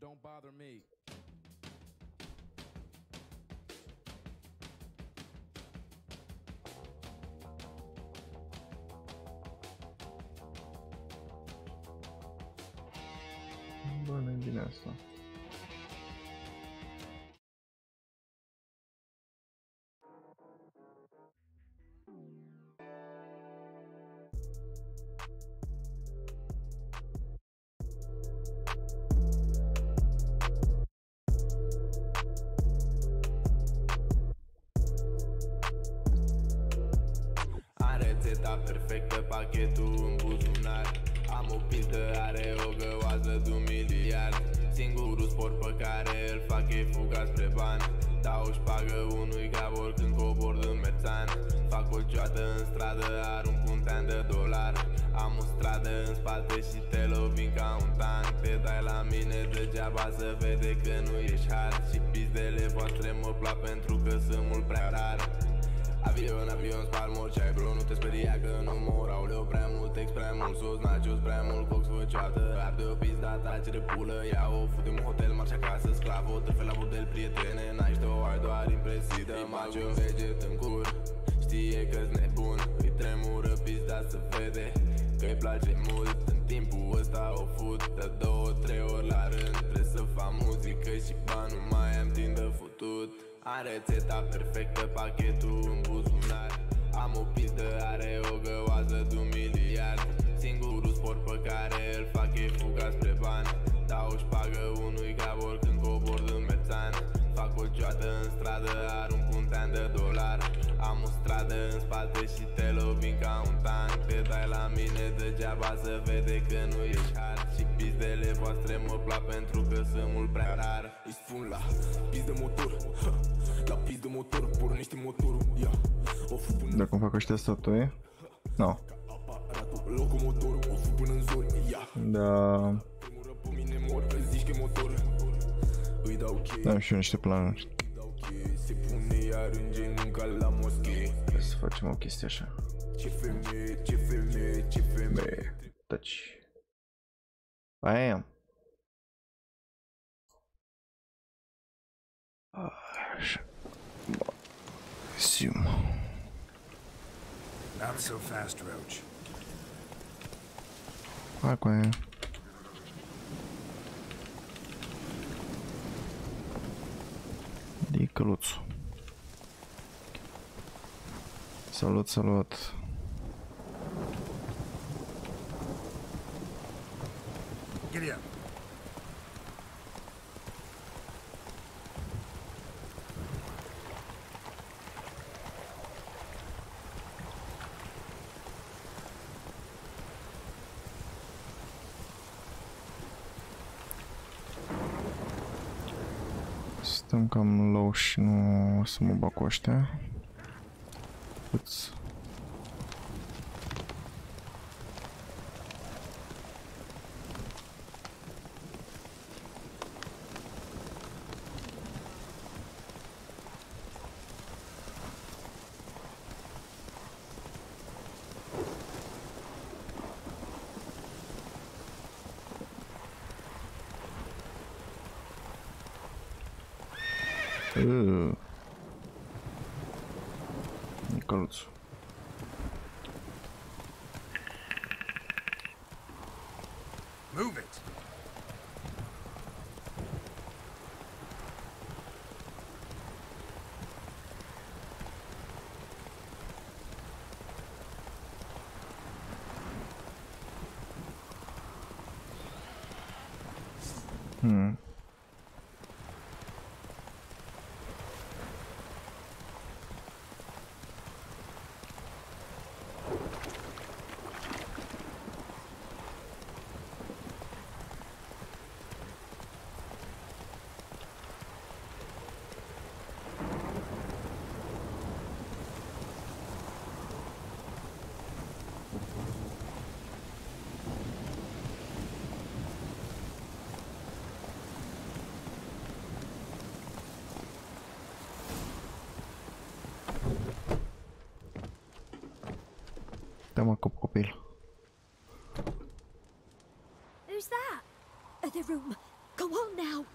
don't bother me. Bă, nu-i bine asta. Rețeta perfectă, pachetul în buzunar. Am o pildă, are o găoază de 1 miliard. Singurul sport pe care îl fac e fuga spre bani. Dau șpagă unui gabor când cobor în Merțan. Fac o cioată în stradă, arunc un tean de dolar. Am o stradă în spate și te lovin ca un tank. Te dai la mine degeaba să vede că nu ești hard. Și pizdele voastre mă plac pentru că sunt mult prea rar. Avion, spar morceai, bro, nu te speria că nu mor. Aoleu, prea mult text, prea mult sos, nachos, prea mult cox, fă ceată. Arde o pizda ta, cere pulă, ia-o, fute-mi hotel, marș acasă, sclavă, trăfe la model, prietene, n-ai știu, ai doar impresii de macho, veget în cur. Știe că-s nebun, îi tremură pizda să vede că-i place mult. În timpul ăsta o fut de 2-3 ori la rând. Trebuie să fac muzică și bani, nu mai am timp de futut. Am rețeta perfectă, pachetul în buzunar. Am o pildă, are o găoază de 1 miliard. Singurul sport pe care îl fac e fuga spre bani. Dau șpagă unui gabor când cobor în Merțan. Fac o cioată în stradă, arunc un tean de dolar. Am o stradă în spate și te lovin ca un tank. Te dai la mine degeaba să vede că nu ești hard. Și pizdele voastre mă plac pentru că sunt mult prea rar. Îi spun la pizd de motor, la pizd de motor, pornește motorul, ia. Dacă îmi fac ăștia statue? No. Locomotorul, o fu până în zori, ia. Da. Am și eu niște planuri. Se pune iar în genunchi ca la moschee. Hai să facem o chestie așa. Ce femeie, ce femeie, ce femeie. Taci. Bam. Așa. Sium. Not so fast, Roach. Hai cu aia. De căluțul. Salut, salut. Giddy up. Stăm cam low și nu o să mă bag cu ăștia. Uți. Căluțul. Move it. Da-mă copil. Who's that? The room. Go what now?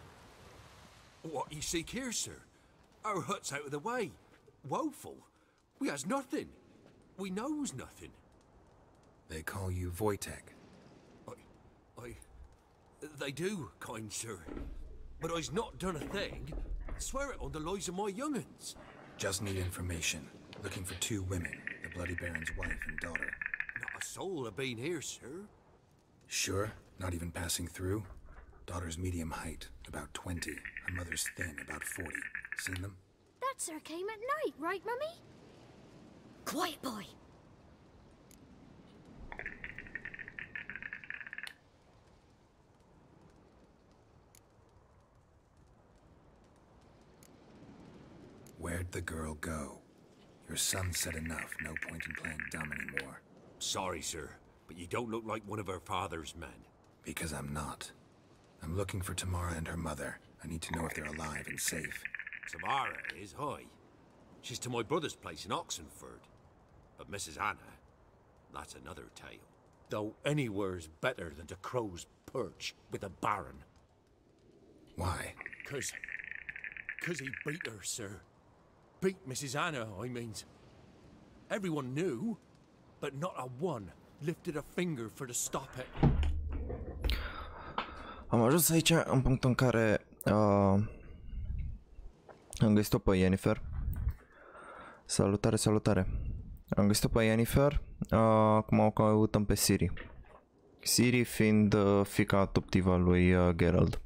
What you seek here, sir? Our hut's out of the way. Woeful. We has nothing. We knows nothing. They call you Wojtek. They do, kind sir. But I's not done a thing. Swear it on the lives of my young'uns. Just need information. Looking for 2 women, the Bloody Baron's wife and daughter. Not a soul have been here, sir. Sure? Not even passing through? Daughter's medium height, about 20. Her mother's thin, about 40. Seen them? That sir came at night, right, Mummy? Quiet, boy. Where'd the girl go? Your son said enough, no point in playing dumb anymore. Sorry, sir, but you don't look like one of her father's men. Because I'm not. I'm looking for Tamara and her mother. I need to know if they're alive and safe. Tamara is high. She's to my brother's place in Oxenford. But Mrs. Anna, that's another tale. Though anywhere's better than the Crow's Perch with a Baron. Why? Cause he beat her, sir. Beat Mrs. Anna, I means. Everyone knew, but not a one lifted a finger for to stop it. Am ajuns aici în punctul în care am găsit-o pe Jennifer. Salutare, salutare. Am găsit-o pe Jennifer. Acum o căutăm pe Siri. Siri fiind fiica adoptivă a lui Geralt.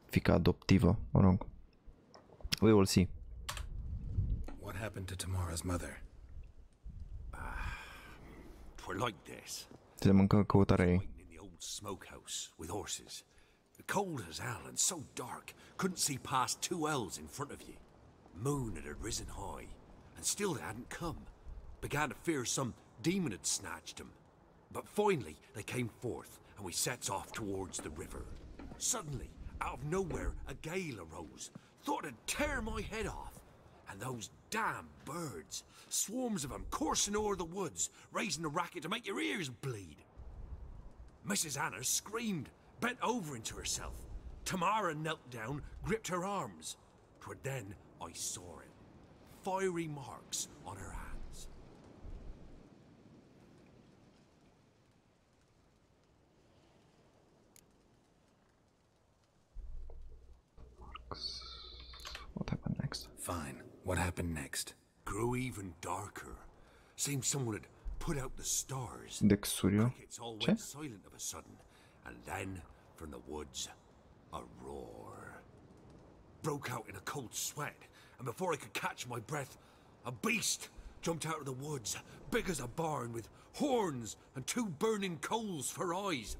Fiica adoptivă, mă rog. We will see. What happened to Tamara's mother? Twere like this. Se mâncă căutarea ei. In the old smokehouse with horses. Cold as hell and so dark, couldn't see past 2 ells in front of you. Moon had risen high, and still they hadn't come. Began to fear some demon had snatched them. But finally they came forth, and we sets off towards the river. Suddenly, out of nowhere, a gale arose. Thought it'd tear my head off. And those damn birds, swarms of them coursing o'er the woods, raising a racket to make your ears bleed. Mrs. Anna screamed, bent over into herself. Tamara knelt down, gripped her arms. 'Twere then I saw it. Fiery marks on her hands. What happened next? Fine. What happened next? Grew even darker. Seemed someone had put out the stars. Dexurio. Crickets all Ce? went silent of a sudden. And then, from the woods, a roar. Broke out in a cold sweat, and before I could catch my breath, a beast jumped out of the woods, big as a barn, with horns and 2 burning coals for eyes.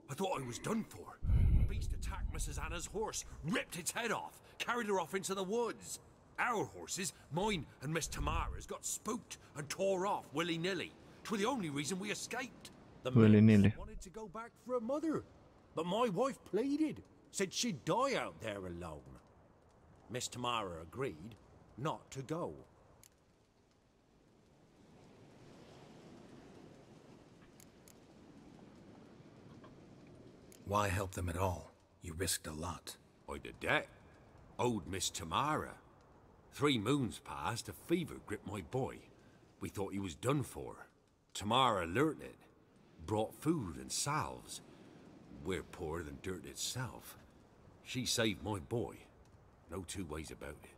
I thought I was done for. The beast attacked Mrs. Anna's horse, ripped its head off, carried her off into the woods. Our horses, mine and Miss Tamara's, got spooked and tore off willy-nilly. 'Twere the only reason we escaped. The Willy-nilly. maid wanted to go back for her mother, but my wife pleaded, said she'd die out there alone. Miss Tamara agreed not to go. Why help them at all? You risked a lot. I'd a debt. Owed Miss Tamara. 3 moons passed, a fever gripped my boy. We thought he was done for. Tamara learnt it. Brought food and salves. We're poorer than dirt itself. She saved my boy. No 2 ways about it.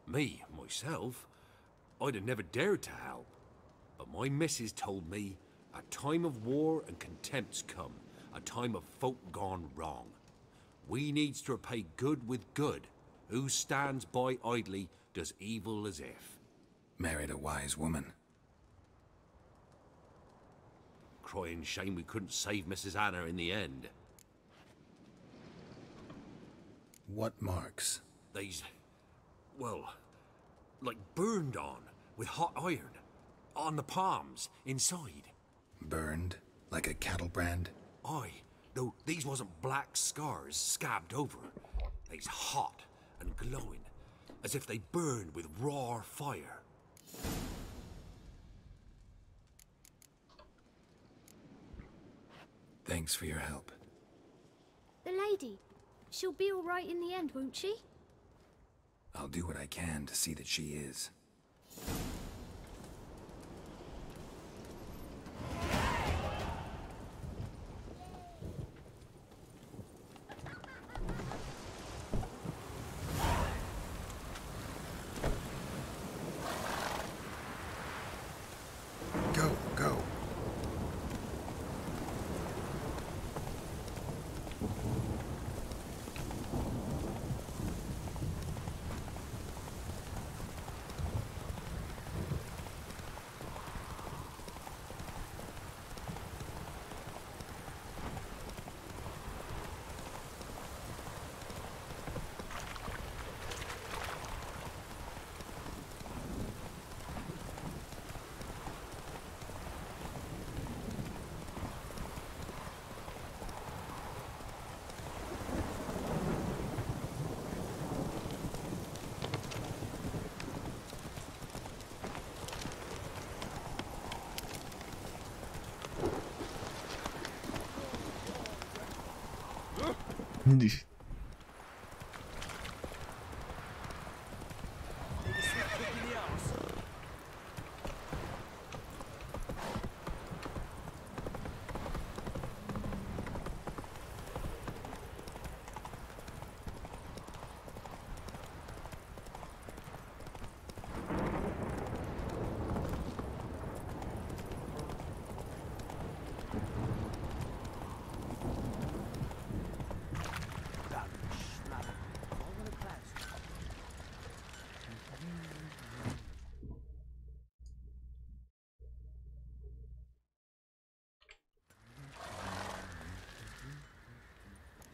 Me, myself, I'd have never dared to help. But my missus told me a time of war and contempt's come. A time of folk gone wrong. We needs to repay good with good. Who stands by idly does evil as if. Married a wise woman. Crying shame we couldn't save Mrs. Anna in the end. What marks? They's, well, like burned on with hot iron. On the palms, inside. Burned? Like a cattle brand? Aye, though these wasn't black scars scabbed over. They's hot and glowing, as if they burned with raw fire. Thanks for your help. The lady. She'll be all right in the end, won't she? I'll do what I can to see that she is. Go, go.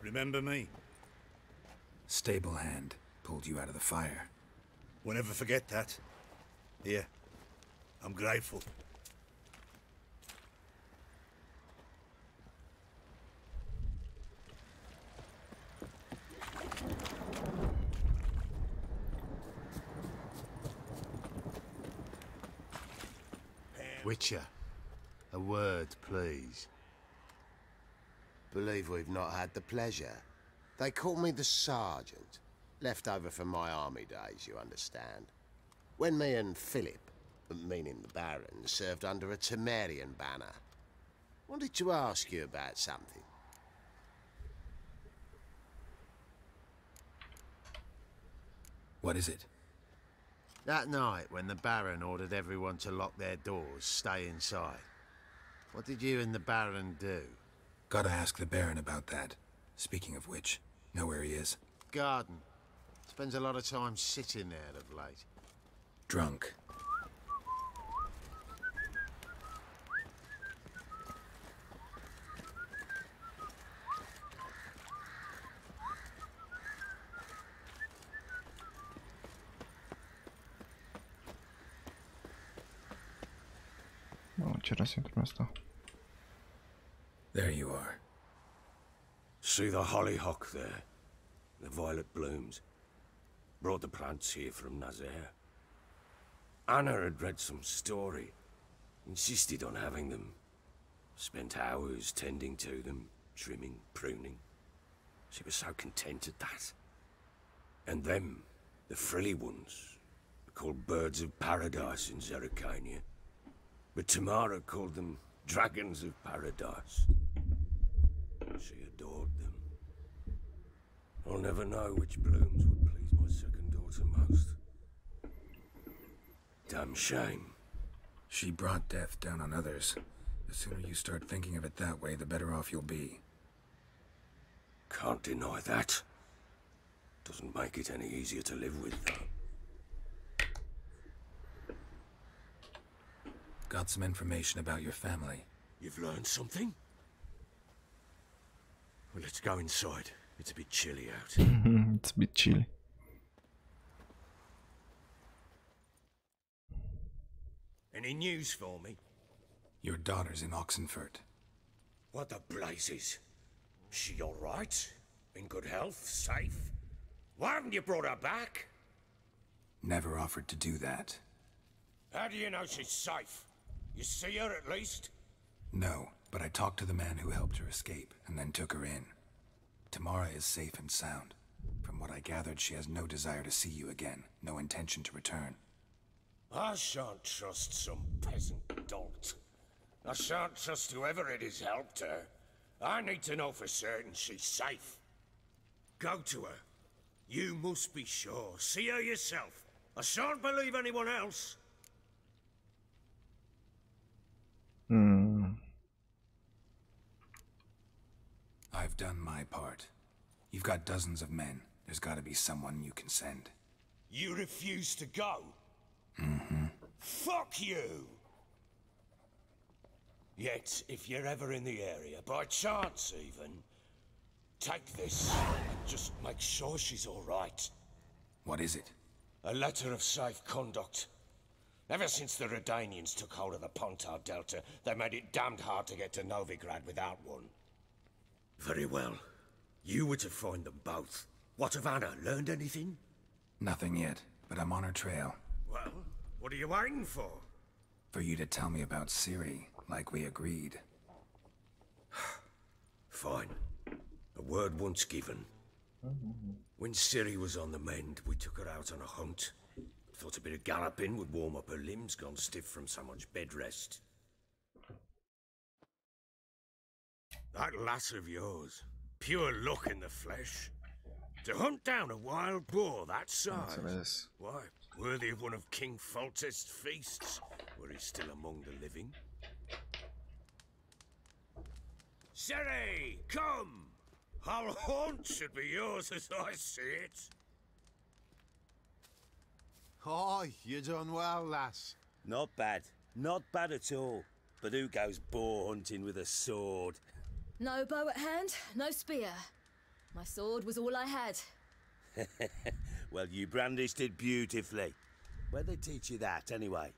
Remember me? Stable hand pulled you out of the fire. Won't ever forget that. Here, I'm grateful. Witcher, a word, please. Believe we've not had the pleasure. They call me the Sergeant. Left over from my army days, you understand. When me and Philip, meaning the Baron, served under a Temerian banner. Wanted to ask you about something. What is it? That night, when the Baron ordered everyone to lock their doors, stay inside. What did you and the Baron do? Gotta ask the Baron about that. Speaking of which, know where he is? Garden. Spends a lot of time sitting there of late. Drunk. There you are. See the hollyhock there? The violet blooms. Brought the plants here from Nazaire. Anna had read some story. Insisted on having them. Spent hours tending to them, trimming, pruning. She was so content at that. And them, the frilly ones, called birds of paradise in Zerrikania. But Tamara called them dragons of paradise. She adored them. I'll never know which blooms would please my second daughter most. Damn shame. She brought death down on others. The sooner you start thinking of it that way, the better off you'll be. Can't deny that. Doesn't make it any easier to live with, though. Got some information about your family. You've learned something? Well, let's go inside. It's a bit chilly out. It's a bit chilly. Any news for me? Your daughter's in Oxenfurt. What the blazes? She all right? In good health? Safe? Why haven't you brought her back? Never offered to do that. How do you know she's safe? You see her at least? No, but I talked to the man who helped her escape and then took her in. Tamara is safe and sound. From what I gathered, she has no desire to see you again, no intention to return. I shan't trust some peasant dolt. I shan't trust whoever it is helped her. I need to know for certain she's safe. Go to her. You must be sure. See her yourself. I shan't believe anyone else. I've done my part. You've got dozens of men. There's got to be someone you can send. You refuse to go? Mm-hmm. Fuck you! Yet, if you're ever in the area, by chance even, take this and just make sure she's all right. What is it? A letter of safe conduct. Ever since the Redanians took hold of the Pontar Delta, they made it damned hard to get to Novigrad without one. Very well. You were to find them both. What of Anna? Learned anything? Nothing yet, but I'm on her trail. Well, what are you waiting for? For you to tell me about Ciri, like we agreed. Fine. A word once given. When Ciri was on the mend, we took her out on a hunt. Thought a bit of galloping would warm up her limbs, gone stiff from so much bed rest. That lass of yours, pure luck in the flesh. To hunt down a wild boar that size, why, worthy of one of King Foltest's feasts, were he still among the living. Cere, come! Our haunt should be yours as I see it. Oh, you done well, lass. Not bad. Not bad at all. But who goes boar hunting with a sword? No bow at hand, no spear. My sword was all I had. Well, you brandished it beautifully. Where'd they teach you that, anyway?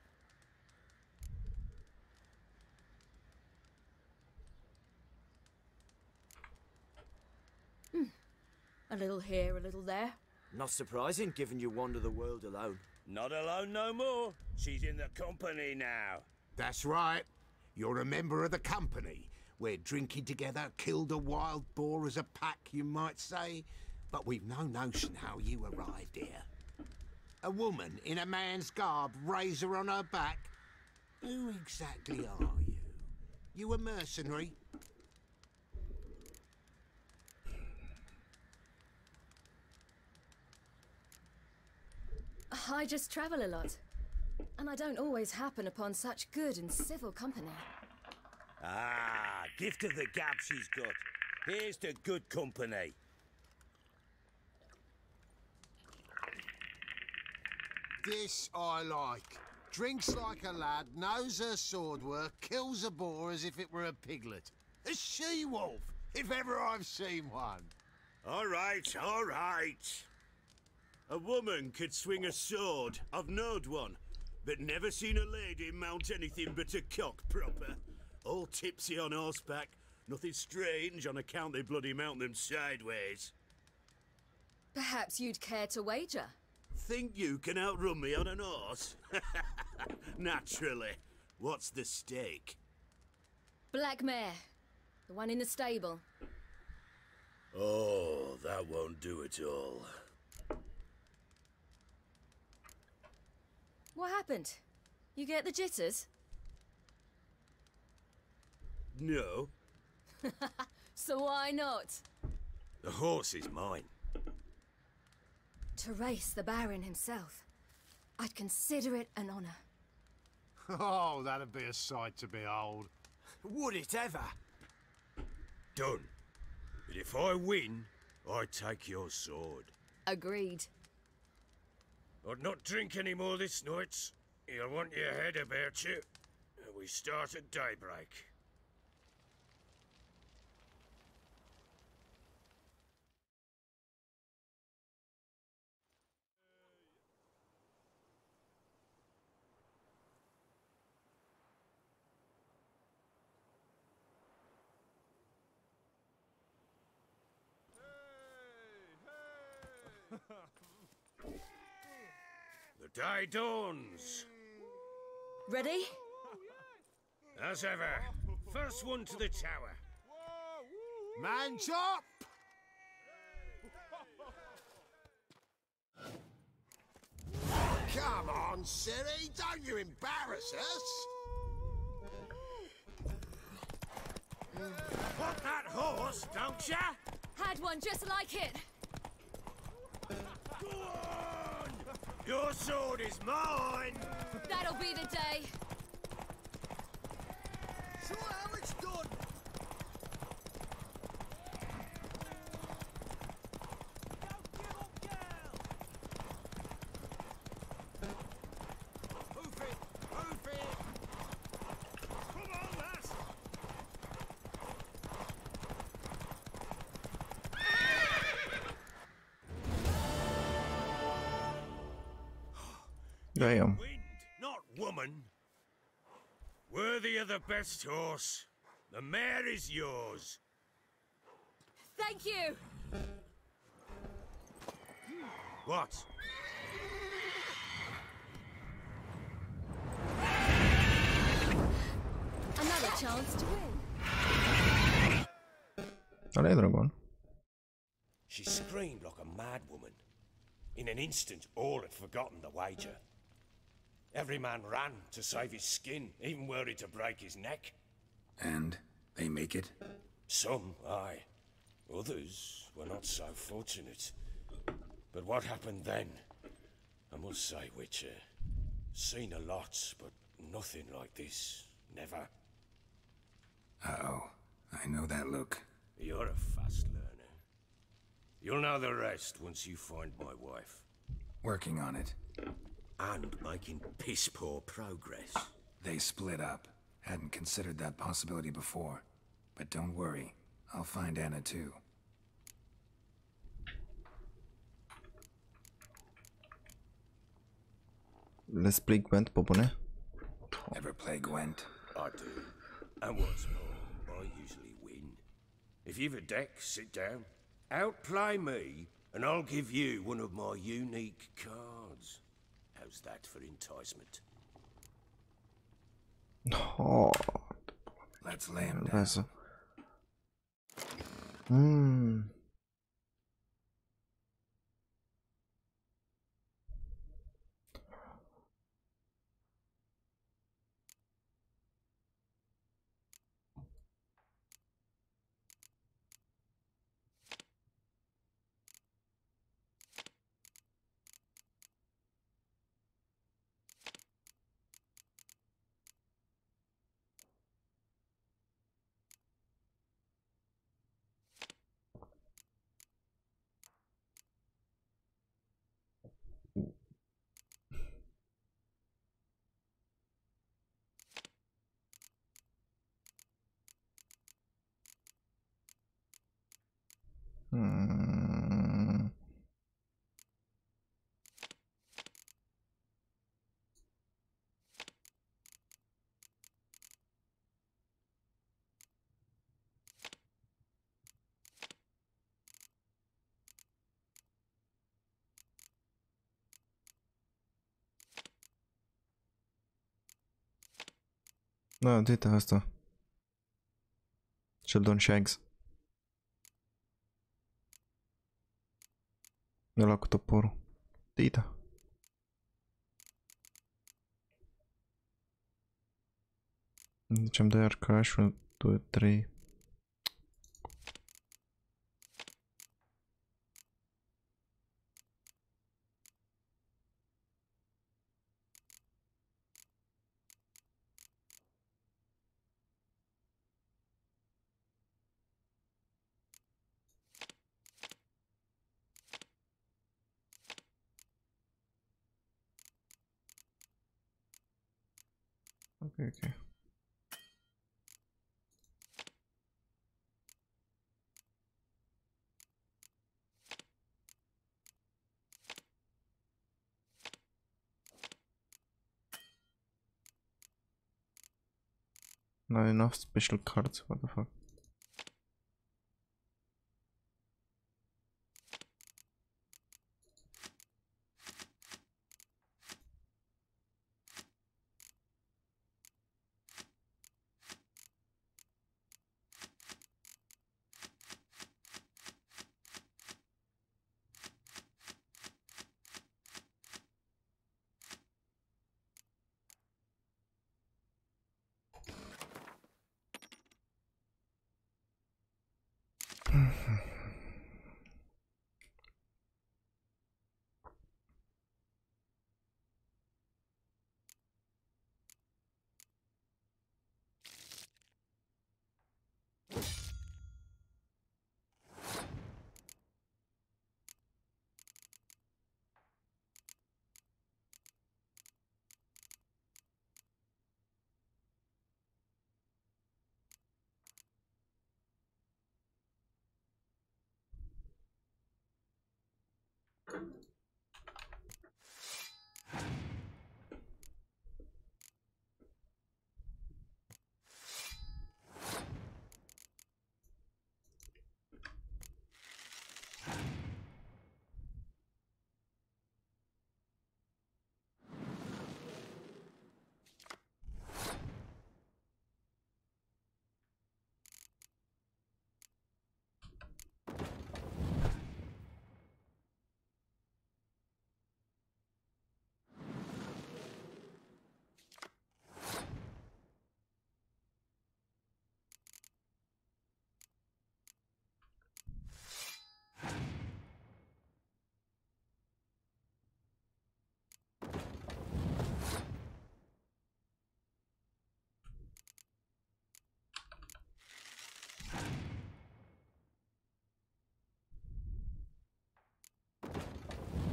A little here, a little there. Not surprising, given you wander the world alone. Not alone no more. She's in the company now. That's right. You're a member of the company. We're drinking together, killed a wild boar as a pack, you might say. But we've no notion how you arrived here. A woman in a man's garb, razor on her back. Who exactly are you? You a mercenary? I just travel a lot. And I don't always happen upon such good and civil company. Ah, gift of the gab she's got. Here's to good company. This I like. Drinks like a lad, knows her sword work, kills a boar as if it were a piglet. A she-wolf, if ever I've seen one. All right, all right. A woman could swing a sword. I've knowed one, but never seen a lady mount anything but a cock proper. All tipsy on horseback. Nothing strange on account they bloody mount them sideways. Perhaps you'd care to wager? Think you can outrun me on an horse? Naturally. What's the stake? Black mare. The one in the stable. Oh, that won't do it all. What happened? You get the jitters? No. So why not? The horse is mine. To race the Baron himself. I'd consider it an honor. Oh, that'd be a sight to behold. Would it ever? Done. But if I win, I take your sword. Agreed. I'd not drink any more this night. You'll want your head about you. We start at daybreak. The day dawns. Ready? As ever, first one to the tower. Man chop! Come on, Siri, don't you embarrass us. Want that horse, don't ya? Had one just like it. Go on! Your sword is mine! That'll be the day. Show how it's done. Move it! Move it! Come on, lass! Damn. Wind, not woman. Worthy of the best horse. The mare is yours. Thank you. What? Another chance to win. Allez, dragon. She screamed like a mad woman. In an instant, all had forgotten the wager. Every man ran to save his skin, even worried to break his neck. And they make it? Some, aye. Others were not so fortunate. But what happened then? I must say, Witcher, seen a lot, but nothing like this. Never. Uh-oh. I know that look. You're a fast learner. You'll know the rest once you find my wife. Working on it. And making piss-poor progress. They split up. Hadn't considered that possibility before. But don't worry. I'll find Anna too. Let's play Gwent, pe bune. Ever play Gwent? I do. And what's more, I usually win. If you've a deck, sit down. Outplay me, and I'll give you one of my unique cards. How's that for enticement? Oh. Let's lay him down. Da, uite asta. Sheldon Shags. Ăla cu toporul. Tita. Deci am 2 arcași, 1, 2, 3. Ok. Not enough special cards, what the fuck.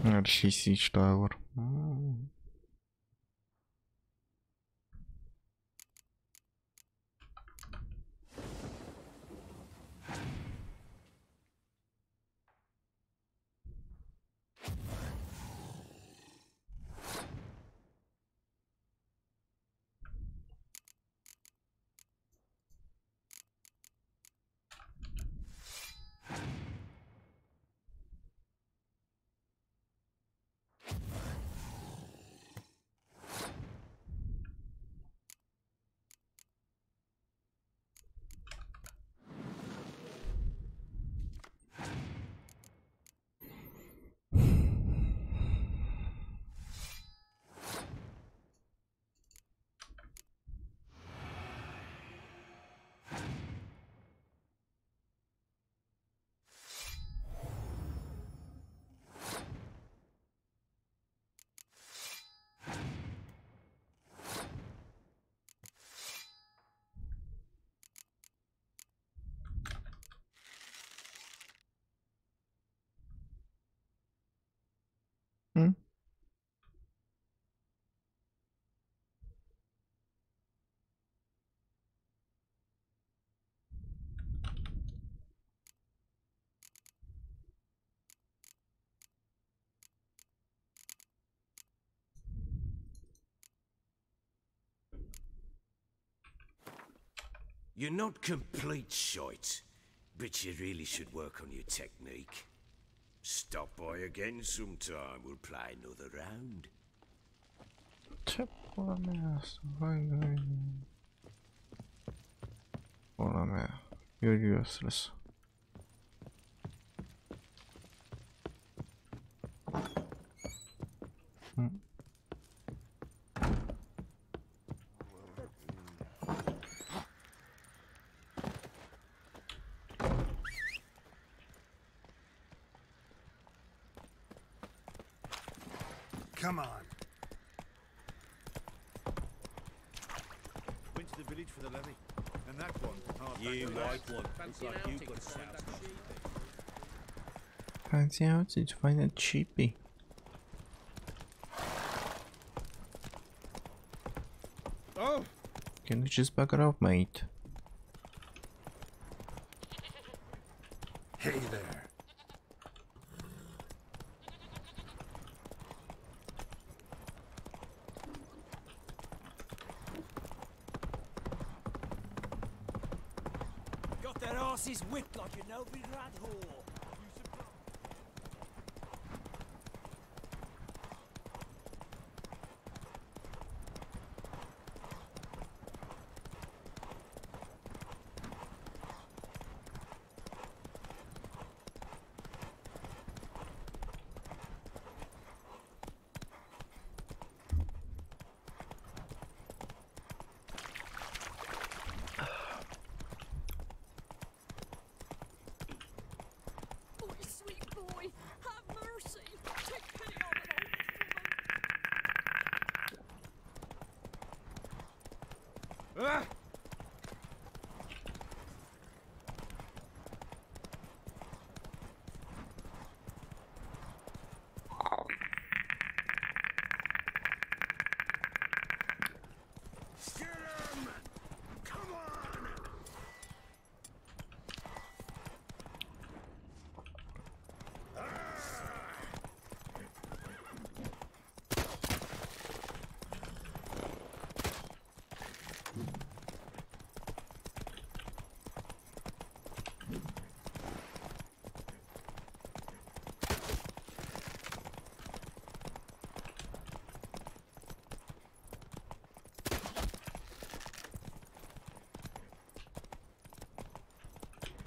RCC Tower. You're not complete shite, but you really should work on your technique. Stop by again sometime, we'll play another round. Ce pula mea să fac? Pula mea, you're useless. Come on. Went to the village for the levy, and that one. You like one. Looks like you got sound. Fancy out to find a cheapie. Oh! Can you just back it up, mate? Hey there. He's whipped like a no-big rat whore.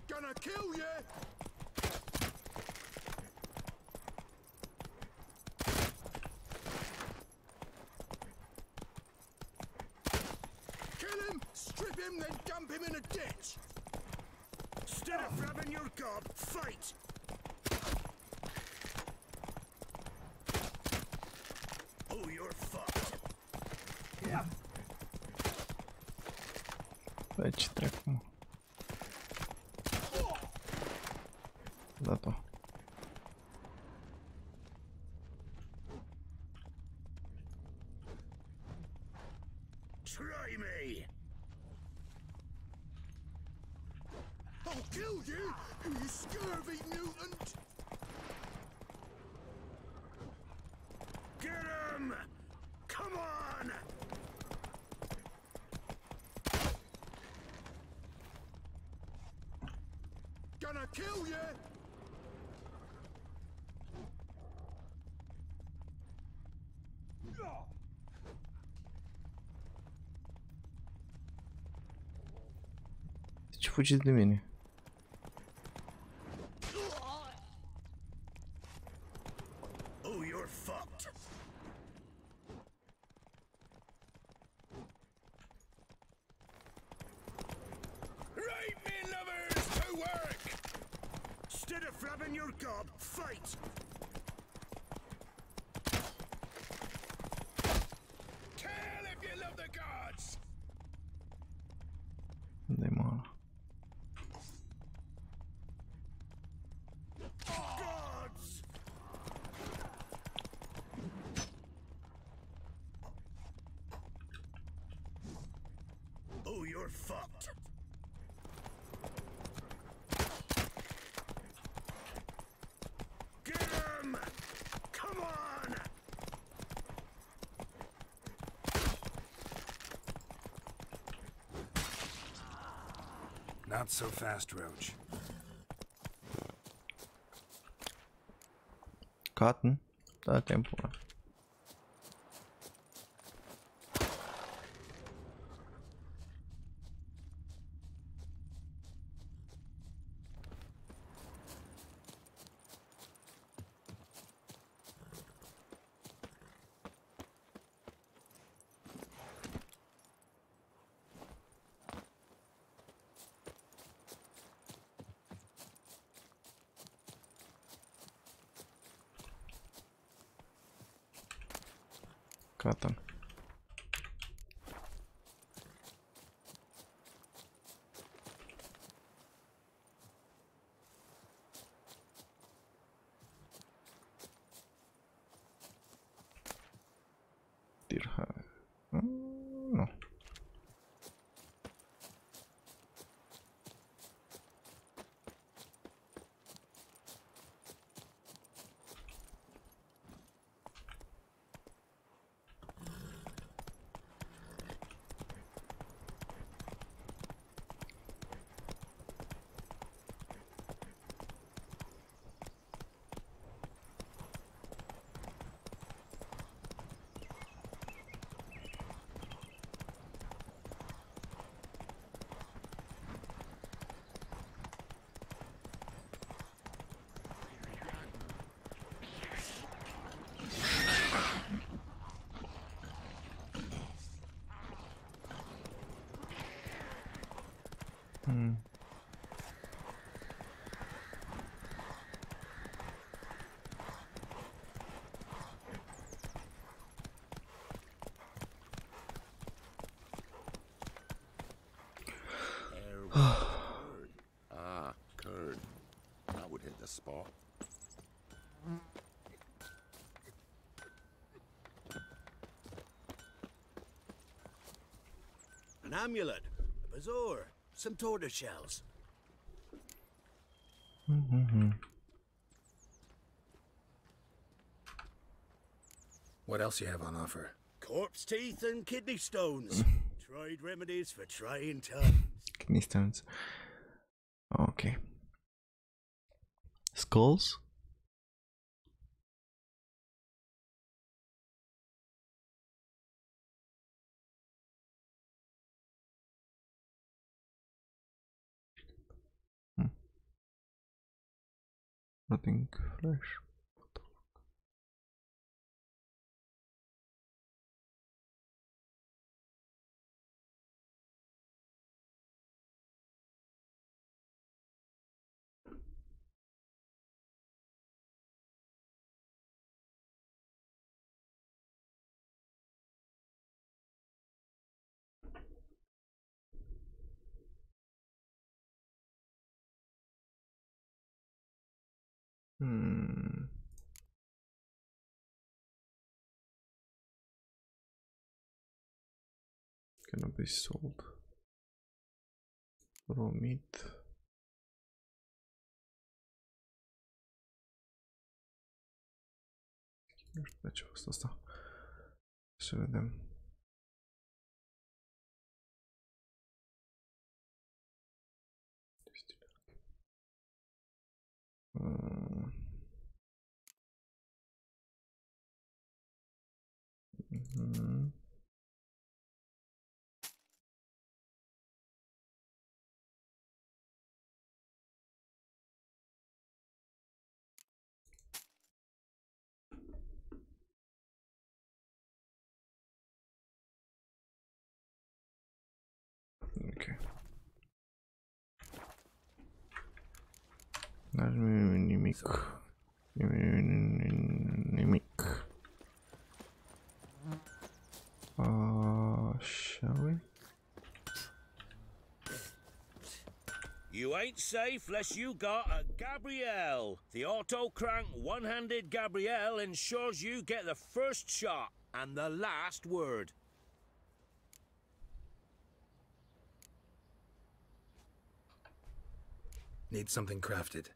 Gonna kill you! Kill him, strip him, then dump him in a ditch! Instead of grabbing your gob, fight! Oh, you're fucked. Yeah. Bă, ce treacă, mă? Dat-o. Try me! I'll kill you, you scurvy mutant! Get him! Come on! Gonna kill you! Ce fugiți de mine? Oh, you're fucked. Right, me lovers, to work! Instead of frabbing your gob, fight! Kill if you love the gods! Unde-i mă? Gods! Oh, you're fucked. Get him! Come on! Not so fast, Roach. Cotton? Da, timpul. Cotton. No. Curd. That would hit the spot. An amulet, a bazaar, some tortoise shells. What else you have on offer? Corpse teeth and kidney stones. Tried remedies for trying times. Kidney stones. Okay. Skulls? Nothing fresh. Cannot be sold. Raw meat. Nu știu de ce a fost asta. Să vedem. Ok. N-ar nimic. Nimic. Shall we? You ain't safe unless you got a Gabrielle. The auto-crank one-handed Gabrielle ensures you get the first shot and the last word. Need something crafted.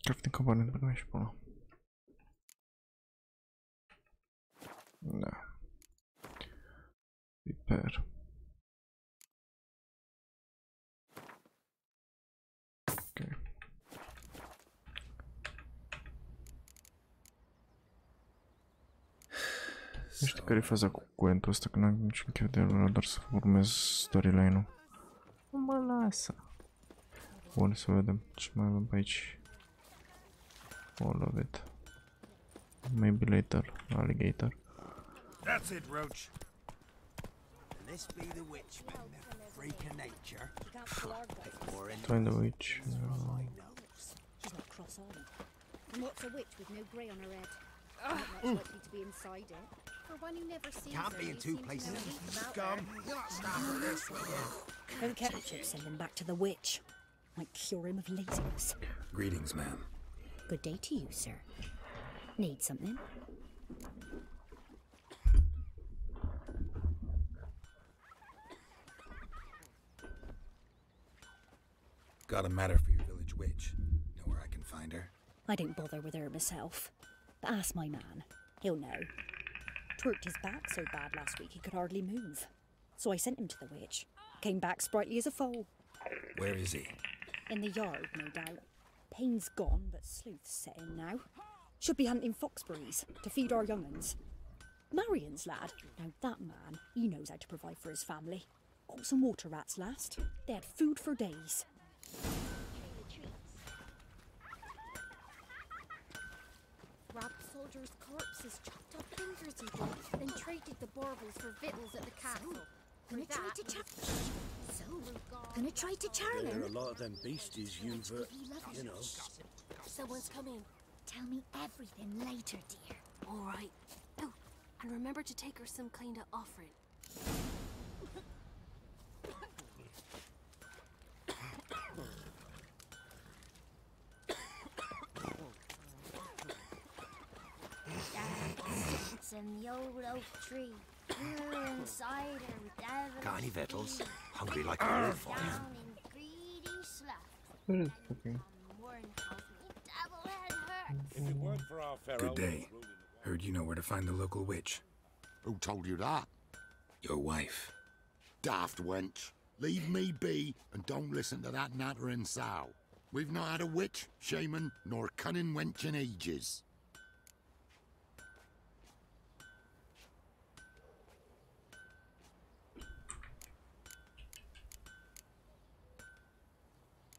Crafting component pe și până. Da. Repair. Ok. Nu știu care e faza cu cuentul ăsta, că n-am niciun chef de el, doar să urmez storyline-ul. Nu mă lasă. Bun, să vedem ce mai avem pe aici. All of it. Maybe later, alligator. That's it, Roach. Can this be the witch, man? The freak of nature. Find the witch. She's not cross-eyed. And what's a witch with no grey on her head? Not much likely to be inside it. For one who never sees Can't her, be in you two seem to places. know heaps about Scum. her. You're not starting this, will you? Don't ketchup send him back to the witch. Might cure him of laziness. Greetings, ma'am. Good day to you, sir. Need something? Got a matter for your village witch. Know where I can find her? I don't bother with her myself. But ask my man. He'll know. Twerked his back so bad last week he could hardly move. So I sent him to the witch. Came back sprightly as a foal. Where is he? In the yard, no doubt. Pain's gone, but sleuth's set in now. Should be hunting foxberries to feed our young'uns. Marion's lad. Now that man, he knows how to provide for his family. Caught some water rats last. They had food for days. Robbed soldiers' corpses, chopped up fingers he did, then traded the baubles for victuals at the castle. Gonna try to charm There him. are a lot of them beasties you've, you know. Someone's coming. Tell me everything later, dear. All right. Oh, and remember to take her some kind of offering. It's in the old oak tree. We're inside her with devil. Got any victuals? Hungry like a wolf, are you? Down in greedy sloth. Where is fucking? Warren calls me devil head hurt. If it weren't for our Good day. Heard you know where to find the local witch. Who told you that? Your wife. Daft wench. Leave me be and don't listen to that nattering sow. We've not had a witch, shaman, nor cunning wench in ages.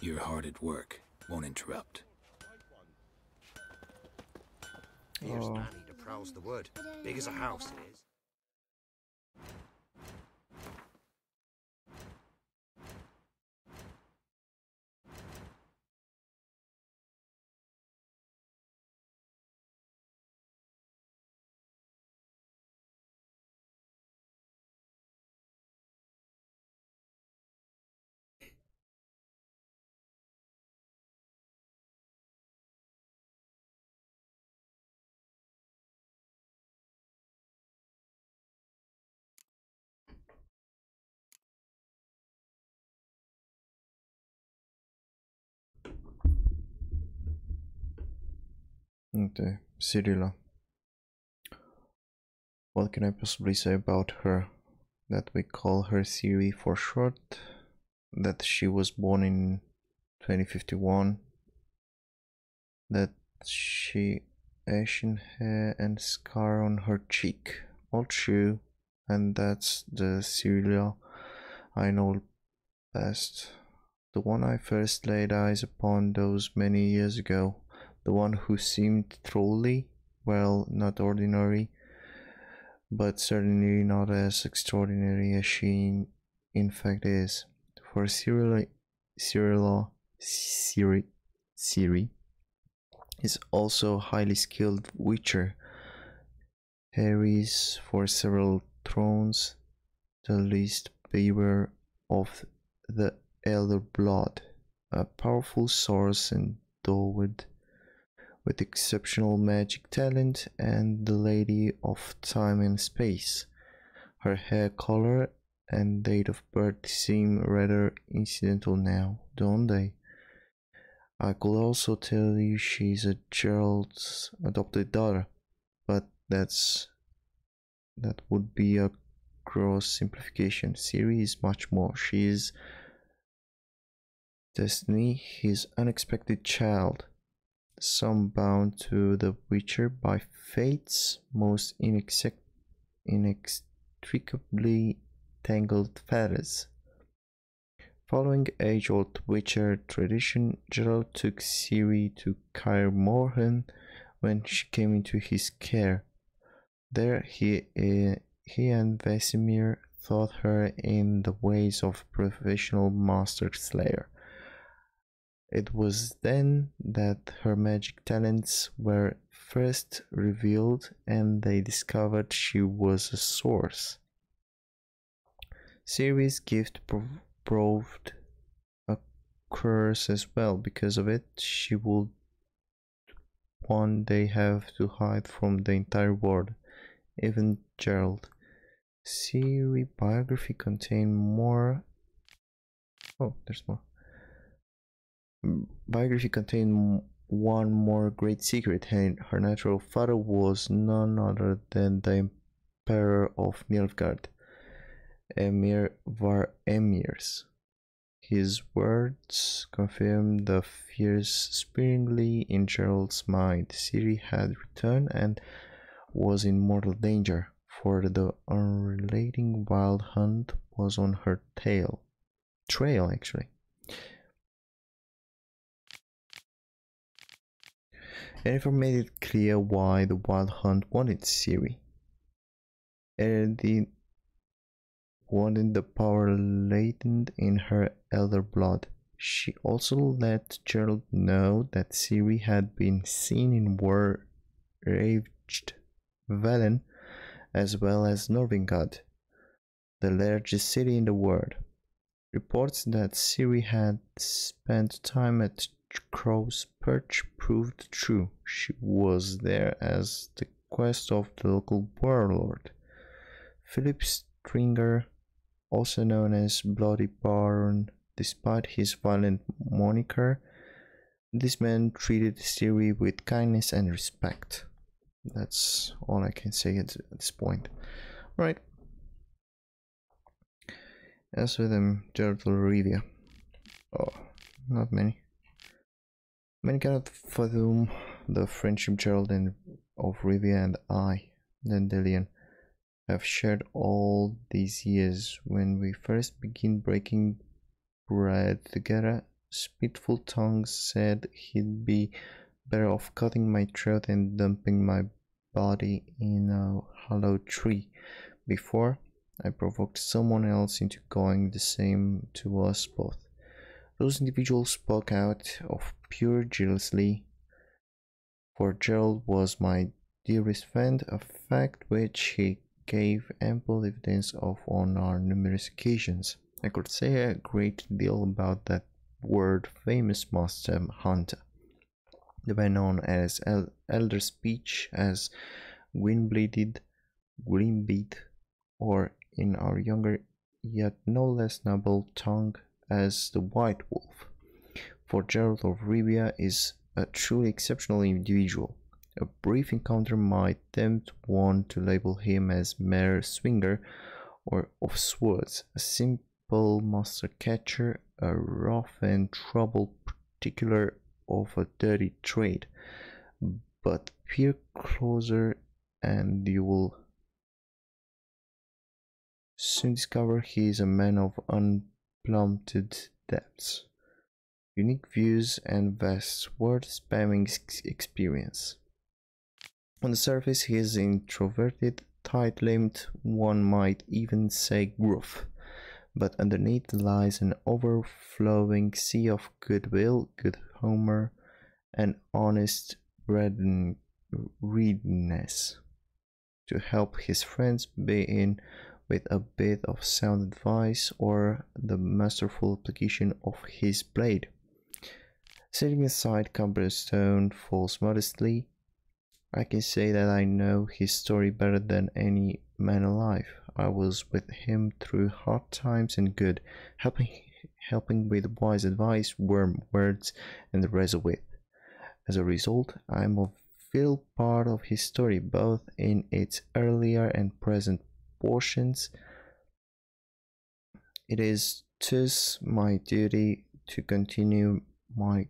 You're hard at work. Won't interrupt. Here's Nanny to prowse the wood. Big as a house it is. Okay, Cyrilla. What can I possibly say about her? That we call her Siri for short. That she was born in 2051. That she ashen hair and scar on her cheek. All true. And that's the Cyrilla I know best. The one I first laid eyes upon those many years ago. The one who seemed truly, well, not ordinary, but certainly not as extraordinary as she in fact is. For Siri is also a highly skilled witcher, heirs for several thrones, the least bearer of the elder blood, a powerful source endowed with exceptional magic talent, and the lady of time and space. Her hair color and date of birth seem rather incidental now, don't they? I could also tell you she's a Gerald's adopted daughter, but that would be a gross simplification. Siri is much more. She is Destiny, his unexpected child, some bound to the Witcher by fate's most inextricably tangled fetters. Following age-old Witcher tradition, Gerald took Ciri to Kaer Morhen when she came into his care. There he and Vesemir taught her in the ways of professional master slayer. It was then that her magic talents were first revealed and they discovered she was a source. Ciri's gift proved a curse as well. Because of it, she would one day have to hide from the entire world, even Gerald. Ciri biography contained more. Oh, there's more. Biography contained one more great secret. Her natural father was none other than the Emperor of Nilfgaard, Emir var Emirs. His words confirmed the fears springly in Gerald's mind. Ciri had returned and was in mortal danger, for the unrelenting wild hunt was on her trail actually. Yennefer made it clear why the Wild Hunt wanted Ciri. Eredin wanted the power latent in her elder blood. She also let Gerald know that Ciri had been seen in war-ravaged Velen as well as Norvingard, the largest city in the world. Reports that Ciri had spent time at Crow's Perch proved true. She was there as the quest of the local warlord. Philip Stringer, also known as Bloody Baron, despite his violent moniker, this man treated Ciri with kindness and respect. That's all I can say at this point. Right. As with Gerald of Rivia. Oh, not many. Many cannot fathom the friendship Gerald of Rivia and I, Dandelion, have shared all these years. When we first began breaking bread together, spiteful tongues said he'd be better off cutting my throat and dumping my body in a hollow tree before I provoked someone else into going the same to us both. Those individuals spoke out of pure jealousy, for Gerald was my dearest friend, a fact which he gave ample evidence of on our numerous occasions. I could say a great deal about that world-famous monster hunter, the man known as Elder Speech, as Windbleeded, Greenbeat, or in our younger yet no less noble tongue as the White Wolf. For Gerald of Rivia is a truly exceptional individual. A brief encounter might tempt one to label him as mere swinger or of swords, a simple master catcher, a rough and trouble particular of a dirty trade. But peer closer and you will soon discover he is a man of unplumbed depths, unique views and vast word-spamming experience. On the surface he is introverted, tight-lipped, one might even say gruff, but underneath lies an overflowing sea of goodwill, good humor, and honest readiness to help his friends begin with a bit of sound advice or the masterful application of his blade. Setting aside cobblestone falls modestly, I can say that I know his story better than any man alive. I was with him through hard times and good, helping with wise advice, warm words, and the rest of it. As a result, I am a vital part of his story, both in its earlier and present portions. It is thus my duty to continue my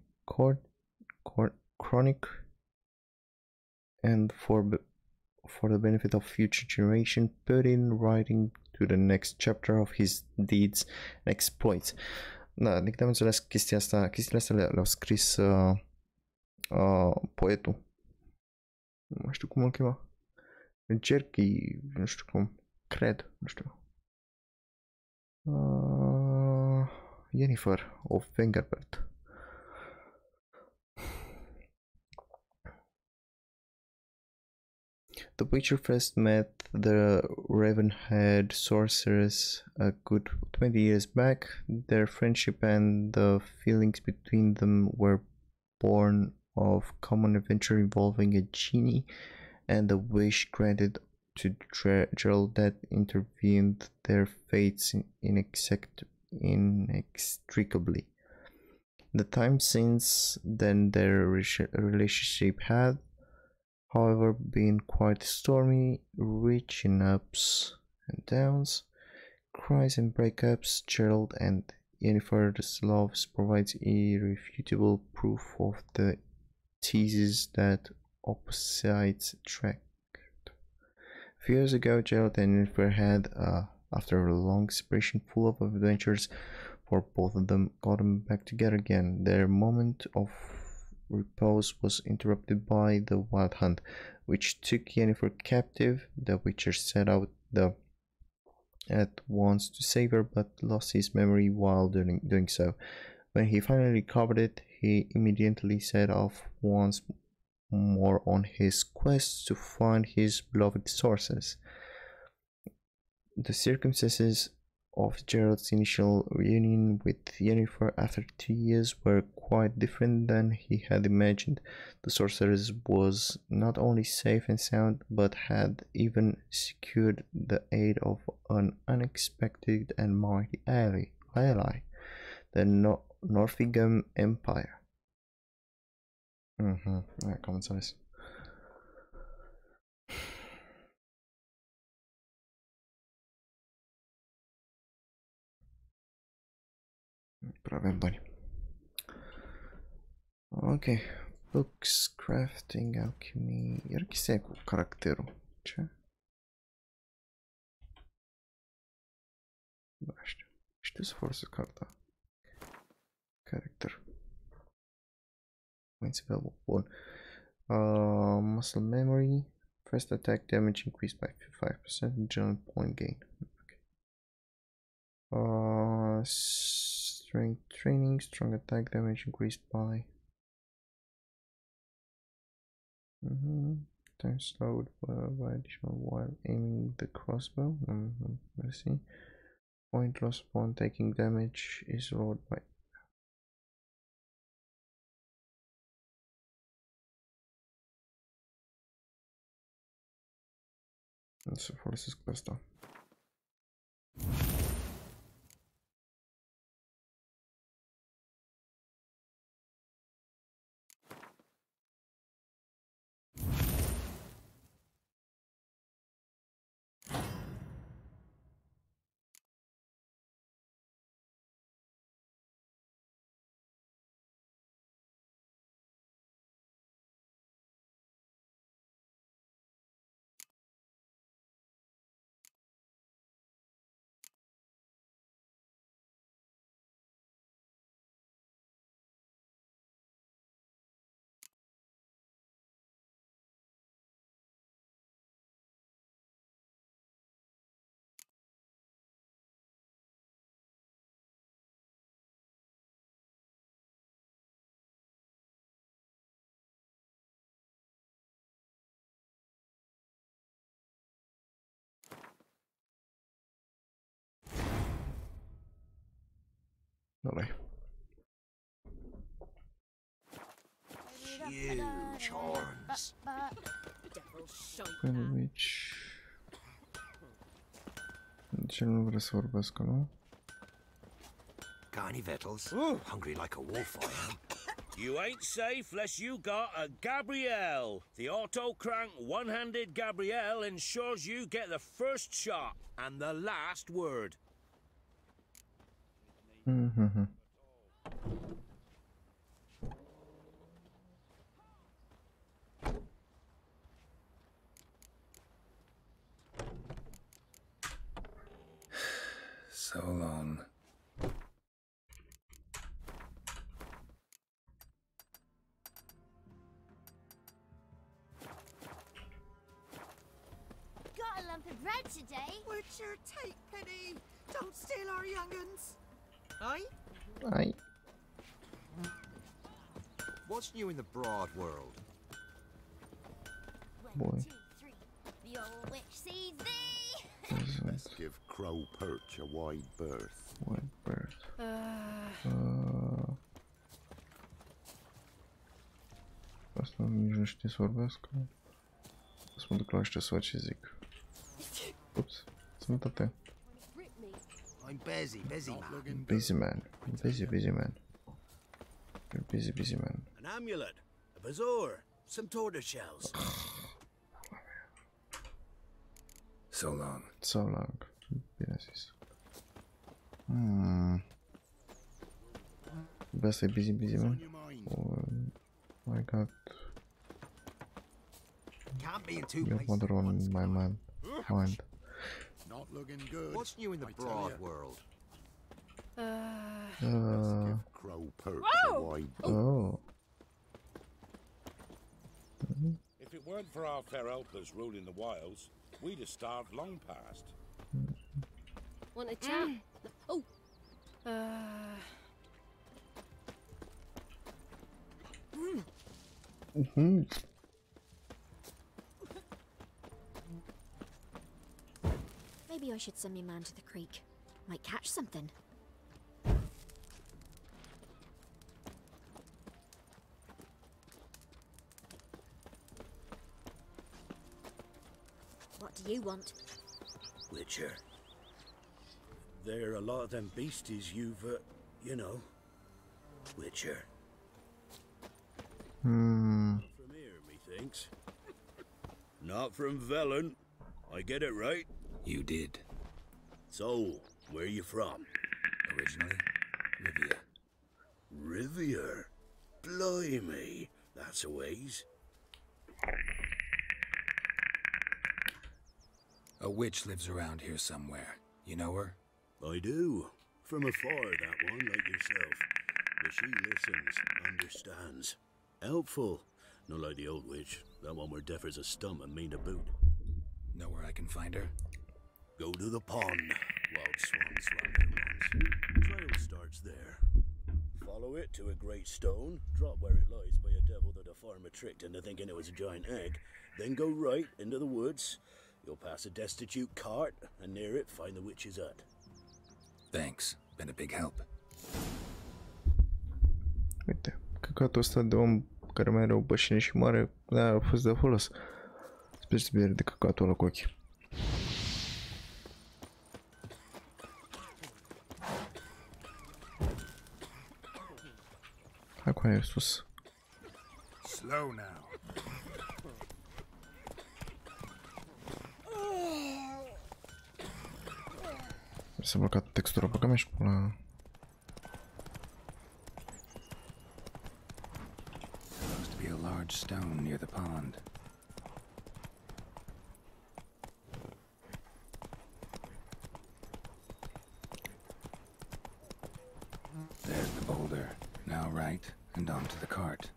chronic, and for the benefit of future generation, put in writing to the next chapter of his deeds and exploits. Da, de câte am înțeles chestiile astea le-au scris poetul. Nu știu cum îl chema. Jerky, nu știu cum. Cred, nu știu. Jennifer of Vengerbert. The Witcher first met the raven-haired sorceress a good 20 years back. Their friendship and the feelings between them were born of common adventure involving a genie and a wish granted to Gerald that intervened their fates inextricably. The time since then their relationship had, however, been quite stormy, rich in ups and downs, cries and breakups. Gerald and Yennefer's love provides irrefutable proof of the thesis that opposites attract. A few years ago, Gerald and Yennefer had, after a long separation full of adventures for both of them, gotten back together again. Their moment of repose was interrupted by the wild hunt, which took Yennefer captive. The Witcher set out at once to save her, but lost his memory while doing so. When he finally recovered it, he immediately set off once more on his quest to find his beloved sorceress. The circumstances of Gerald's initial reunion with Yennefer after 2 years were quite different than he had imagined. The sorceress was not only safe and sound, but had even secured the aid of an unexpected and mighty ally, the Northigam Empire. Cam înțeles. Prea avem bani. Ok. Books, crafting, alchemy. Iar chestia cu caracterul. Ce? Nu știu. Știu să folosesc carta. Character. Points available. Bun. Muscle memory. First attack damage increased by 5%. General point gain. Okay. Strength training. Strong attack damage increased by time slowed by additional while aiming the crossbow. Let's see. Point loss upon taking damage is rolled by. Să folosesc pe asta. Ăla-i. Huge horns. Păi aici... Ce nu vrea să vorbească, nu? Got any victuals? Hungry like a wolf, I am. You ain't safe unless you got a Gabrielle. The auto-crank one-handed Gabrielle ensures you get the first shot and the last word. So long. Got a lump of bread today. What's your take, Penny? Don't steal our young'uns. Aye? Aye. What's new in the broad world? Boy. 1, 2, 3. The old witch sees thee. Let's give Crow Perch a wide berth. Wide berth. Asta nici nu știe să vorbească. Să mă duc la ăștia să văd ce zic. Ups, sănătate. I'm busy man. Busy man. Busy man. You're busy man. An amulet, a bazaar, some tortoise shells. So long. So long. Bine zis. Asta e busy man. I got your mother on my mind. Not looking good. What's new in the broad world? Crow Perch a wide Oh. If it weren't for our fair helpers ruling the wilds, we'd have starved long past. Want a chat? Oh. Maybe I should send me man to the creek. Might catch something. What do you want? Witcher. There are a lot of them beasties you've, you know. Witcher. From here, methinks. Not from Velen. I get it right? You did. So, where you from? Originally, Rivia. Rivia? Blimey, that's a ways. A witch lives around here somewhere. You know her? I do. From afar, that one, like yourself. But she listens, understands. Helpful. Not like the old witch. That one were deaf as a stump and mean to boot. Know where I can find her? Go to the pond. Wild swans run there once. Trail starts there. Follow it to a great stone. Drop where it lies by a devil that a farmer tricked into thinking it was a giant egg. Then go right into the woods. You'll pass a destitute cart, and near it find the witch's hut. Thanks. Been a big help. Uite, căcatul ăsta de om care mai are o bășină și mare, da, a fost de folos. Sper să bine de căcatul ăla cu ochii. Hai cu aia sus. Slow now. S-a blocat textura, băga mea și pula. Supposed to be a large stone near the pond. There's the boulder. Now right and onto the cart.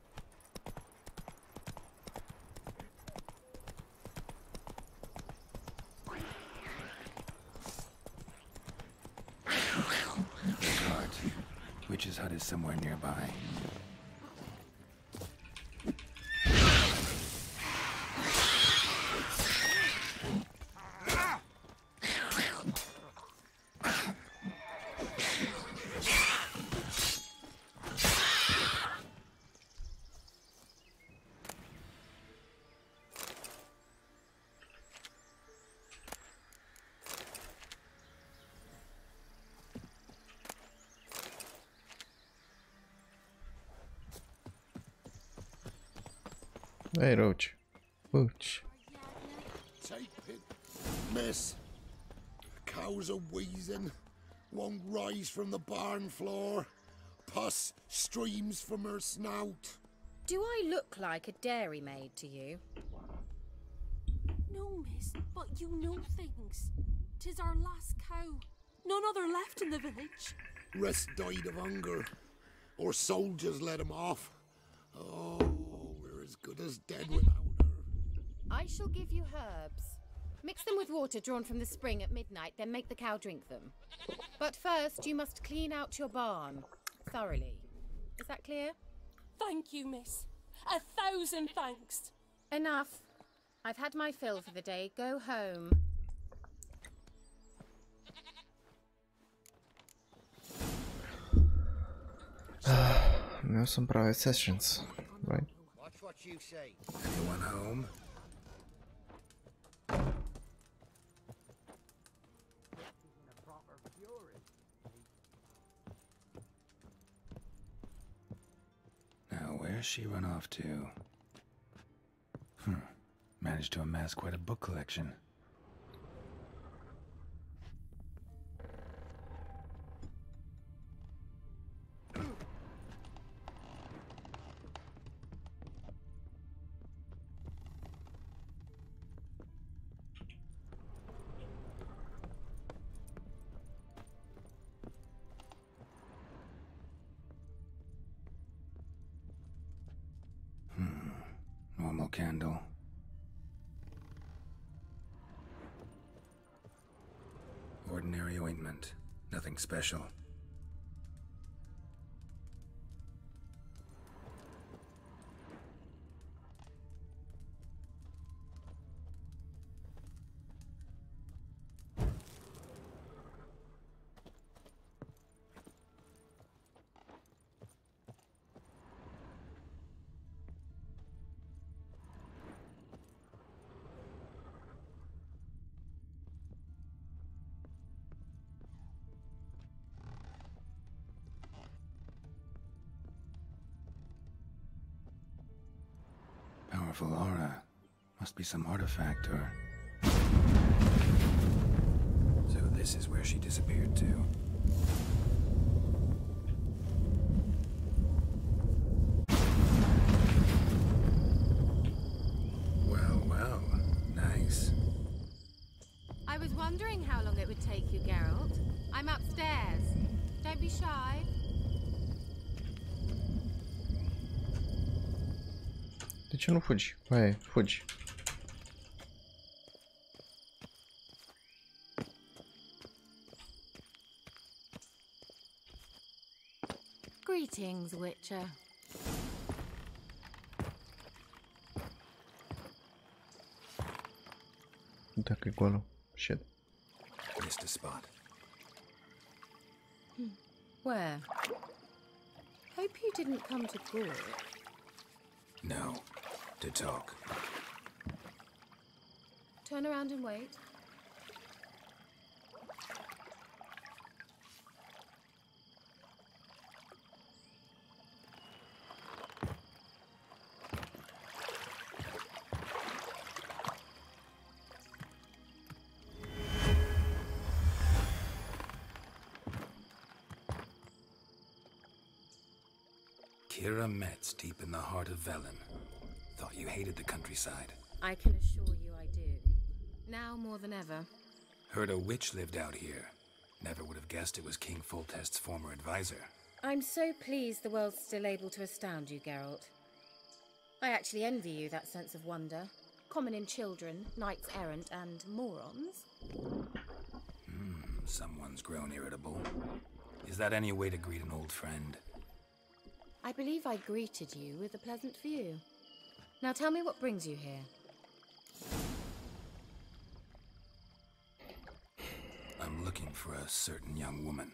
Witch's hut is somewhere nearby. Hey, Roach. Roach. Take it, miss. Cows are wheezing. Won't rise from the barn floor. Pus streams from her snout. Do I look like a dairymaid to you? No, miss, but you know things. 'Tis our last cow. None other left in the village. Rest died of hunger. Or soldiers let him off. Oh, we're as good as dead without her. I shall give you herbs. Mix them with water drawn from the spring at midnight, then make the cow drink them. But first, you must clean out your barn thoroughly. Is that clear? Thank you, miss. 1,000 thanks. Enough. I've had my fill for the day. Go home. Now some private sessions, right? Watch what you say. Anyone home? Now, where's she run off to? Managed to amass quite a book collection. Normal candle. Ordinary ointment. Nothing special. Powerful aura. Must be some artifact or... So this is where she disappeared to. Well, well. Nice. I was wondering how long it would take you, Geralt. I'm upstairs. Don't be shy. De ce nu fugi? Hai, fugi. Greetings, Witcher. Dacă e goală. Shit. Missed a spot. Where? Hope you didn't come to Gore. No. To talk. Turn around and wait. Kira Metz, deep in the heart of Velen. Thought you hated the countryside. I can assure you I do. Now more than ever. Heard a witch lived out here. Never would have guessed it was King Foltest's former advisor. I'm so pleased the world's still able to astound you, Geralt. I actually envy you that sense of wonder. Common in children, knights errant, and morons. Someone's grown irritable. Is that any way to greet an old friend? I believe I greeted you with a pleasant view. Now tell me what brings you here. I'm looking for a certain young woman.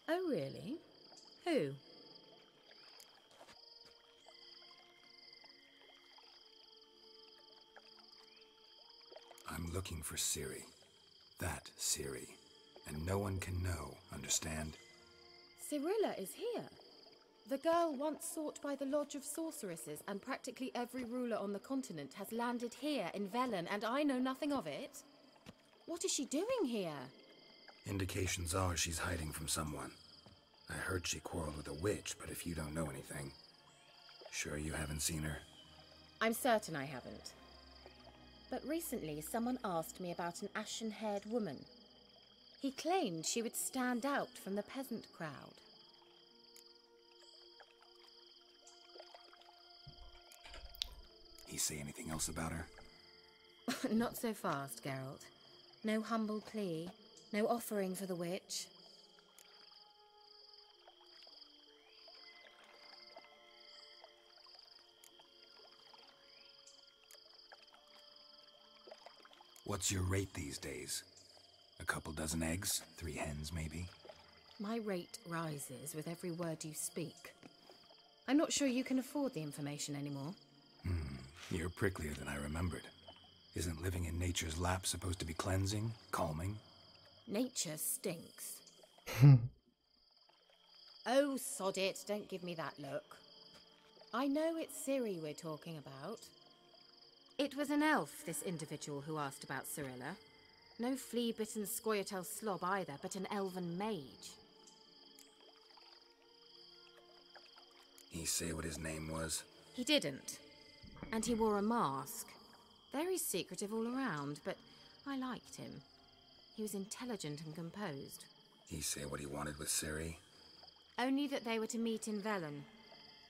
Oh, really? Who? I'm looking for Ciri. That Ciri. And no one can know, understand? Cirilla is here. The girl once sought by the Lodge of Sorceresses, and practically every ruler on the continent has landed here in Velen, and I know nothing of it. What is she doing here? Indications are she's hiding from someone. I heard she quarreled with a witch, but if you don't know anything, sure you haven't seen her? I'm certain I haven't. But recently someone asked me about an ashen-haired woman. He claimed she would stand out from the peasant crowd. He say anything else about her? Not so fast, Geralt. No humble plea, no offering for the witch. What's your rate these days? A couple dozen eggs? 3 hens, maybe? My rate rises with every word you speak. I'm not sure you can afford the information anymore. You're pricklier than I remembered. Isn't living in nature's lap supposed to be cleansing, calming? Nature stinks. Oh, sod it, don't give me that look. I know it's Ciri we're talking about. It was an elf, this individual who asked about Cirilla. No flea-bitten Scoia'tael slob either, but an elven mage. He say what his name was? He didn't. And he wore a mask. Very secretive all around, but I liked him. He was intelligent and composed. He say what he wanted with Ciri? Only that they were to meet in Velen.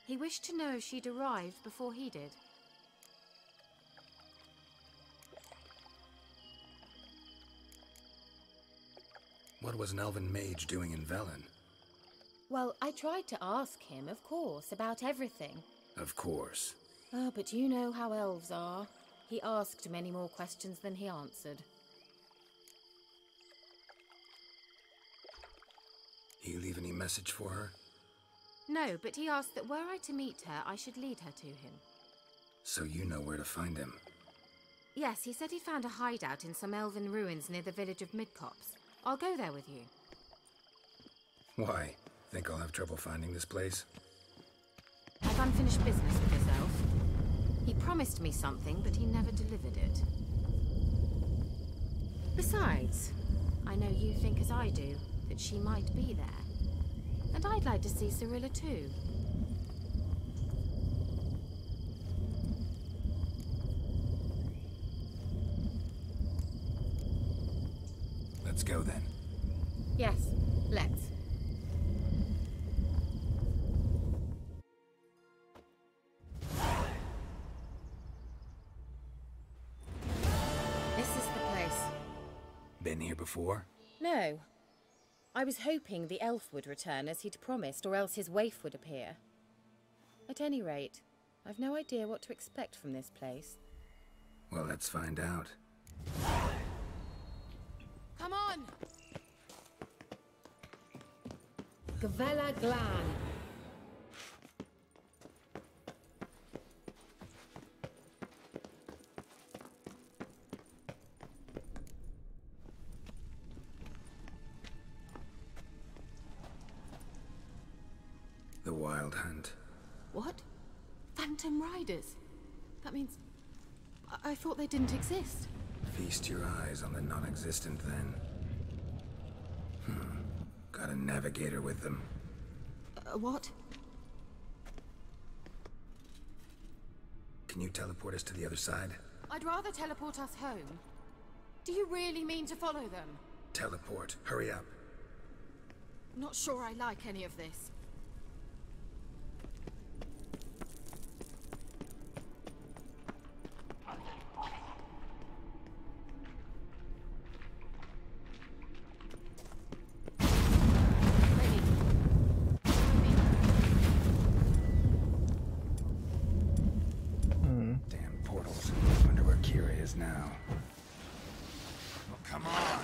He wished to know if she'd arrived before he did. What was an elven mage doing in Velen? Well, I tried to ask him, of course, about everything. Of course. Oh, but you know how elves are. He asked many more questions than he answered. He leave any message for her? No, but he asked that were I to meet her, I should lead her to him. So you know where to find him? Yes, he said he found a hideout in some elven ruins near the village of Midcopse. I'll go there with you. Why? Think I'll have trouble finding this place? I've unfinished business with this elf. He promised me something, but he never delivered it. Besides, I know you think as I do, that she might be there. And I'd like to see Cirilla too. Let's go then. Yes, let's. This is the place. Been here before? No. I was hoping the elf would return as he'd promised, or else his waif would appear. At any rate, I've no idea what to expect from this place. Well, let's find out. Come on! Gavella Glan. The Wild Hunt. What? Phantom Riders? That means... I thought they didn't exist. Feast your eyes on the non-existent then. Got a navigator with them. What? Can you teleport us to the other side? I'd rather teleport us home. Do you really mean to follow them? Teleport. Hurry up. Not sure I like any of this. Now. Oh, come on!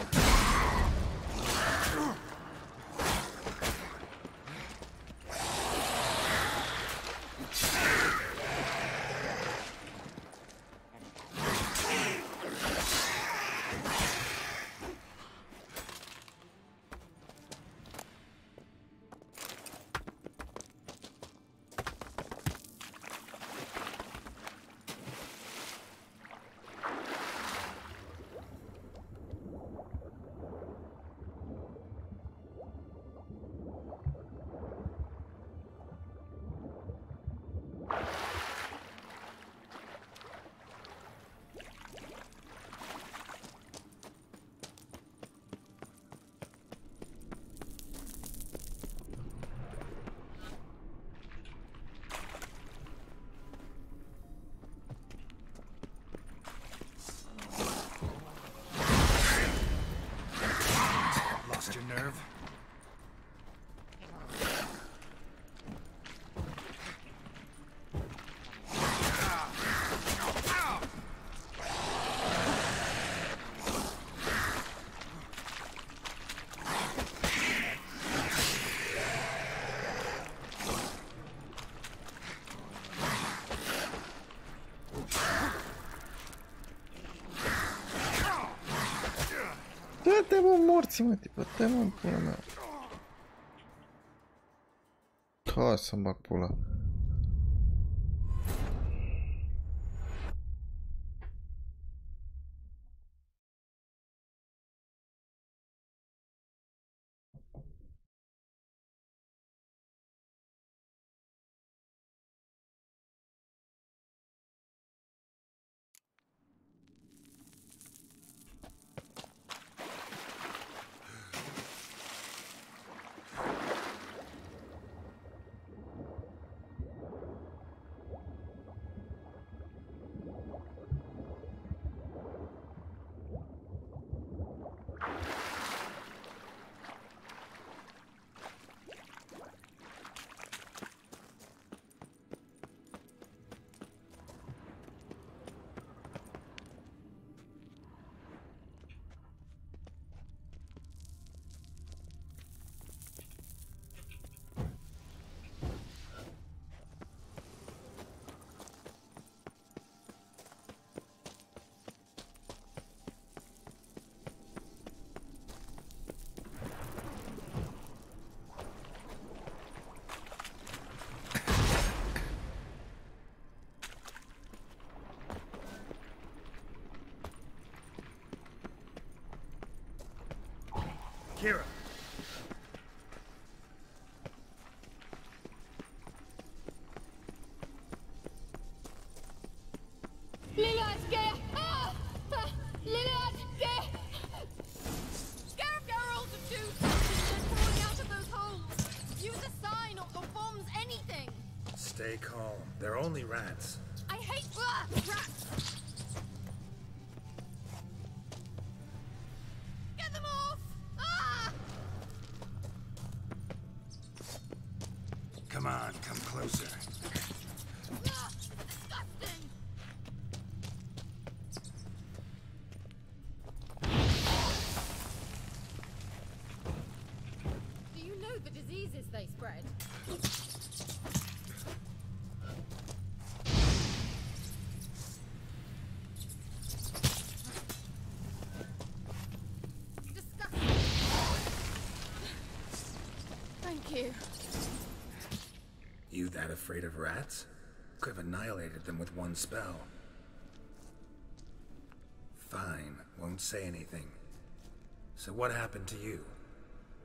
Dați-mă, tipă, dă-mă în pula mea. Ha, să-mi bag pula. Kira. Girls of do something pouring out of those holes. Use a sign or bombs, anything. Stay calm. They're only rats. I hate rats. Get them off! Come on, come closer. Disgusting! Do you know the diseases they spread? Disgusting! Thank you. You that afraid of rats? Could have annihilated them with one spell. Fine, won't say anything. So what happened to you?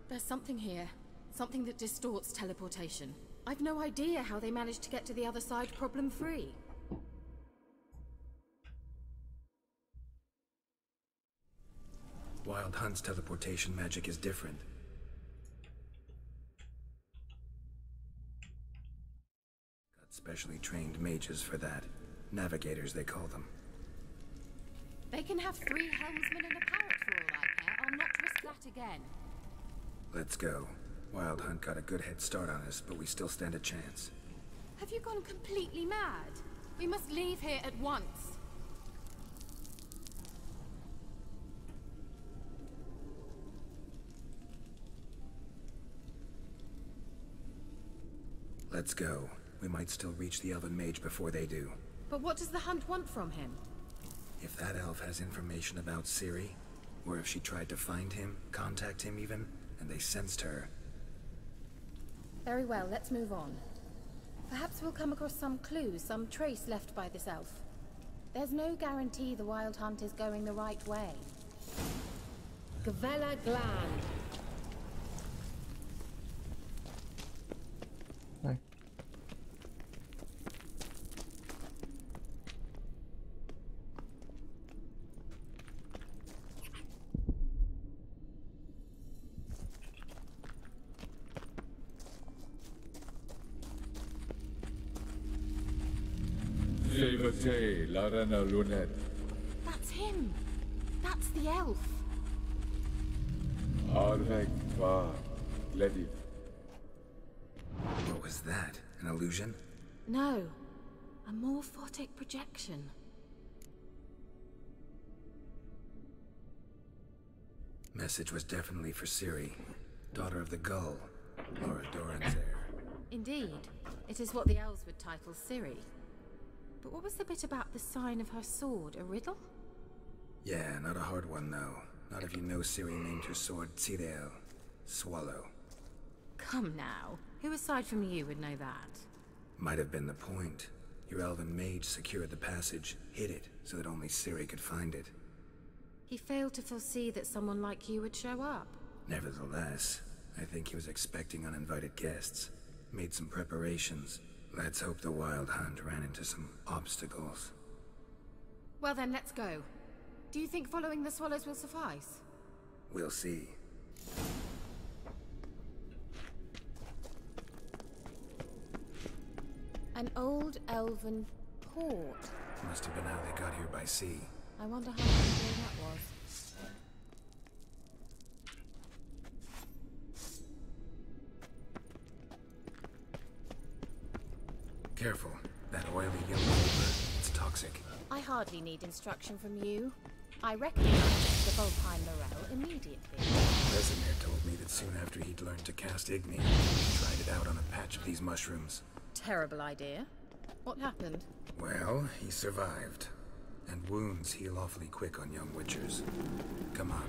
There's something here. Something that distorts teleportation. I've no idea how they managed to get to the other side problem-free. Wild Hunt's teleportation magic is different. Got specially trained mages for that. Navigators, they call them. They can have 3 helmsmen and a parrot for all I care. I'll not risk that again. Let's go. Wild Hunt got a good head start on us, but we still stand a chance. Have you gone completely mad? We must leave here at once. Let's go. We might still reach the Elven Mage before they do. But what does the Hunt want from him? If that elf has information about Ciri, or if she tried to find him, contact him even, and they sensed her. Very well, let's move on. Perhaps we'll come across some clues, some trace left by this elf. There's no guarantee the Wild Hunt is going the right way. Gavella Gland. That's him. That's the elf. What was that? An illusion? No. A morphotic projection. Message was definitely for Ciri, daughter of the Gull, or Doran's heir. Indeed. It is what the elves would title Ciri. But what was the bit about the sign of her sword? A riddle? Yeah, not a hard one though. Not if you know Ciri named her sword Serial. Swallow. Come now. Who aside from you would know that? Might have been the point. Your elven mage secured the passage, hid it, so that only Ciri could find it. He failed to foresee that someone like you would show up. Nevertheless, I think he was expecting uninvited guests. Made some preparations. Let's hope the Wild Hunt ran into some obstacles. Well then, let's go. Do you think following the swallows will suffice? We'll see. An old elven port. Must have been how they got here by sea. I wonder how long ago that was. Careful. That oily yellow vapor. It's toxic. I hardly need instruction from you. I recognized the Vulpine morel immediately. Vesemir told me that soon after he'd learned to cast Igni, he tried it out on a patch of these mushrooms. Terrible idea. What happened? Well, he survived. And wounds heal awfully quick on young witchers. Come on.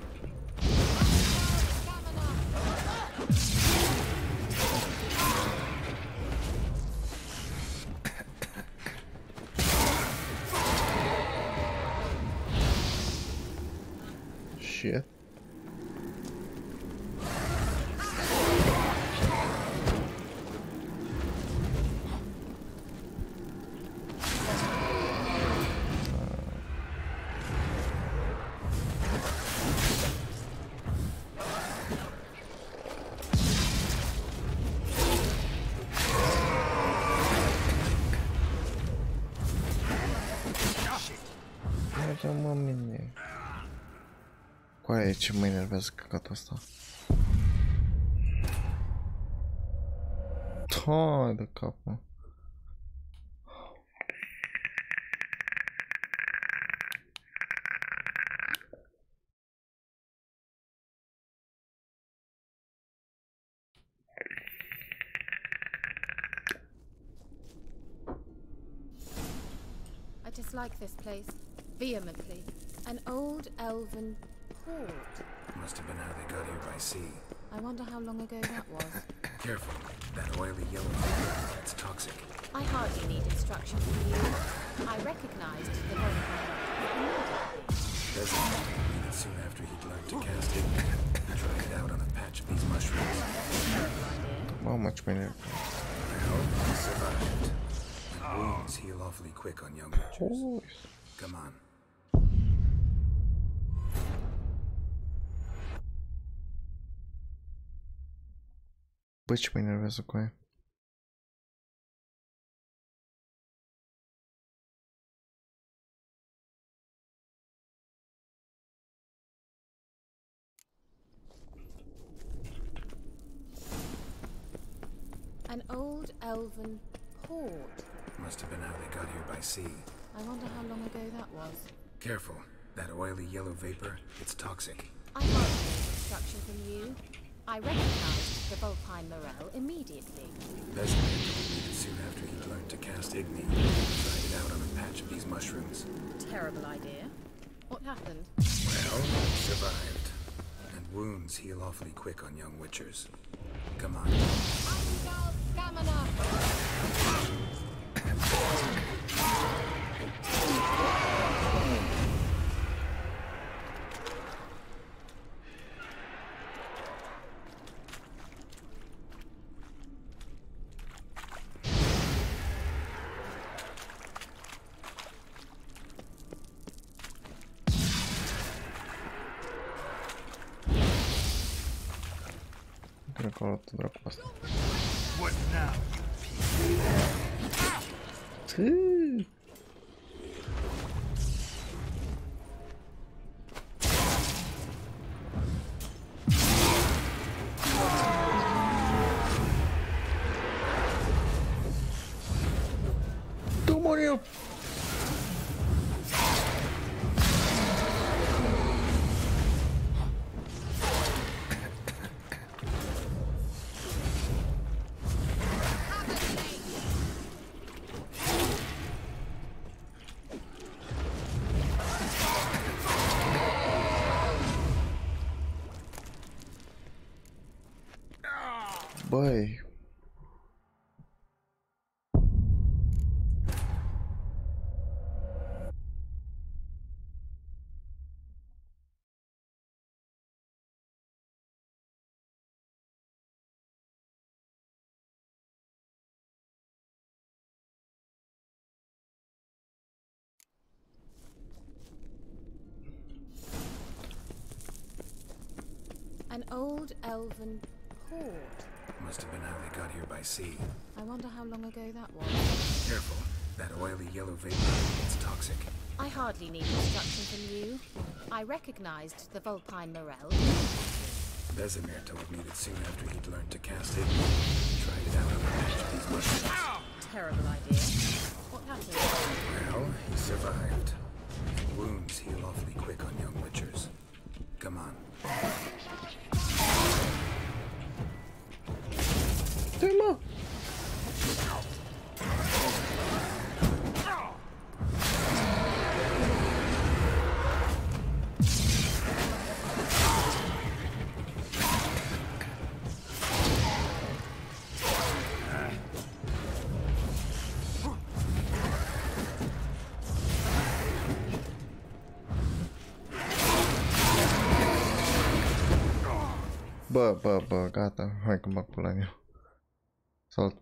Shit. Mă mine. Coaie, ce mă enervează căcatul ăsta. Hai de cap, mă. I dislike this place. Vehemently. An old elven port. Must have been how they got here by sea. I wonder how long ago that was. Careful. That oily yellow vapor. It's toxic. I hardly need instruction from you. I recognized the Vulpine immediately. Vesemir told me that soon after he'd learned to cast it, he tried it out on a patch of these mushrooms. How much minute? Well, he survived. And wounds heal awfully quick on young witchers. Come on. Bă, ce mă enervează cu aia. An old elven port. Must have been how they got here by sea. I wonder how long ago that was. Careful. That oily yellow vapor, it's toxic. I hardly need instruction from you. I recognized the Vulpine morel immediately. Vesemir told me that soon after he'd learned to cast Igni, he tried it out on a patch of these mushrooms. Terrible idea. What happened? Well, he survived. And wounds heal awfully quick on young witchers. Come on. Cred că a luat dracu asta. What now, Dumoriu! băi. An old elven port. Must have been how they got here by sea. I wonder how long ago that was. Careful. That oily yellow vapor, it's toxic. I hardly need instruction from you. I recognized the Vulpine Morel. Vesemir told me that soon after he'd learned to cast it, tried it out on the edge of these mushrooms. Terrible idea. What happened? Well, he survived. Wounds heal awfully quick on young witchers. Come on. Tema. Bă, gata, hai că bag pula mea. Salt.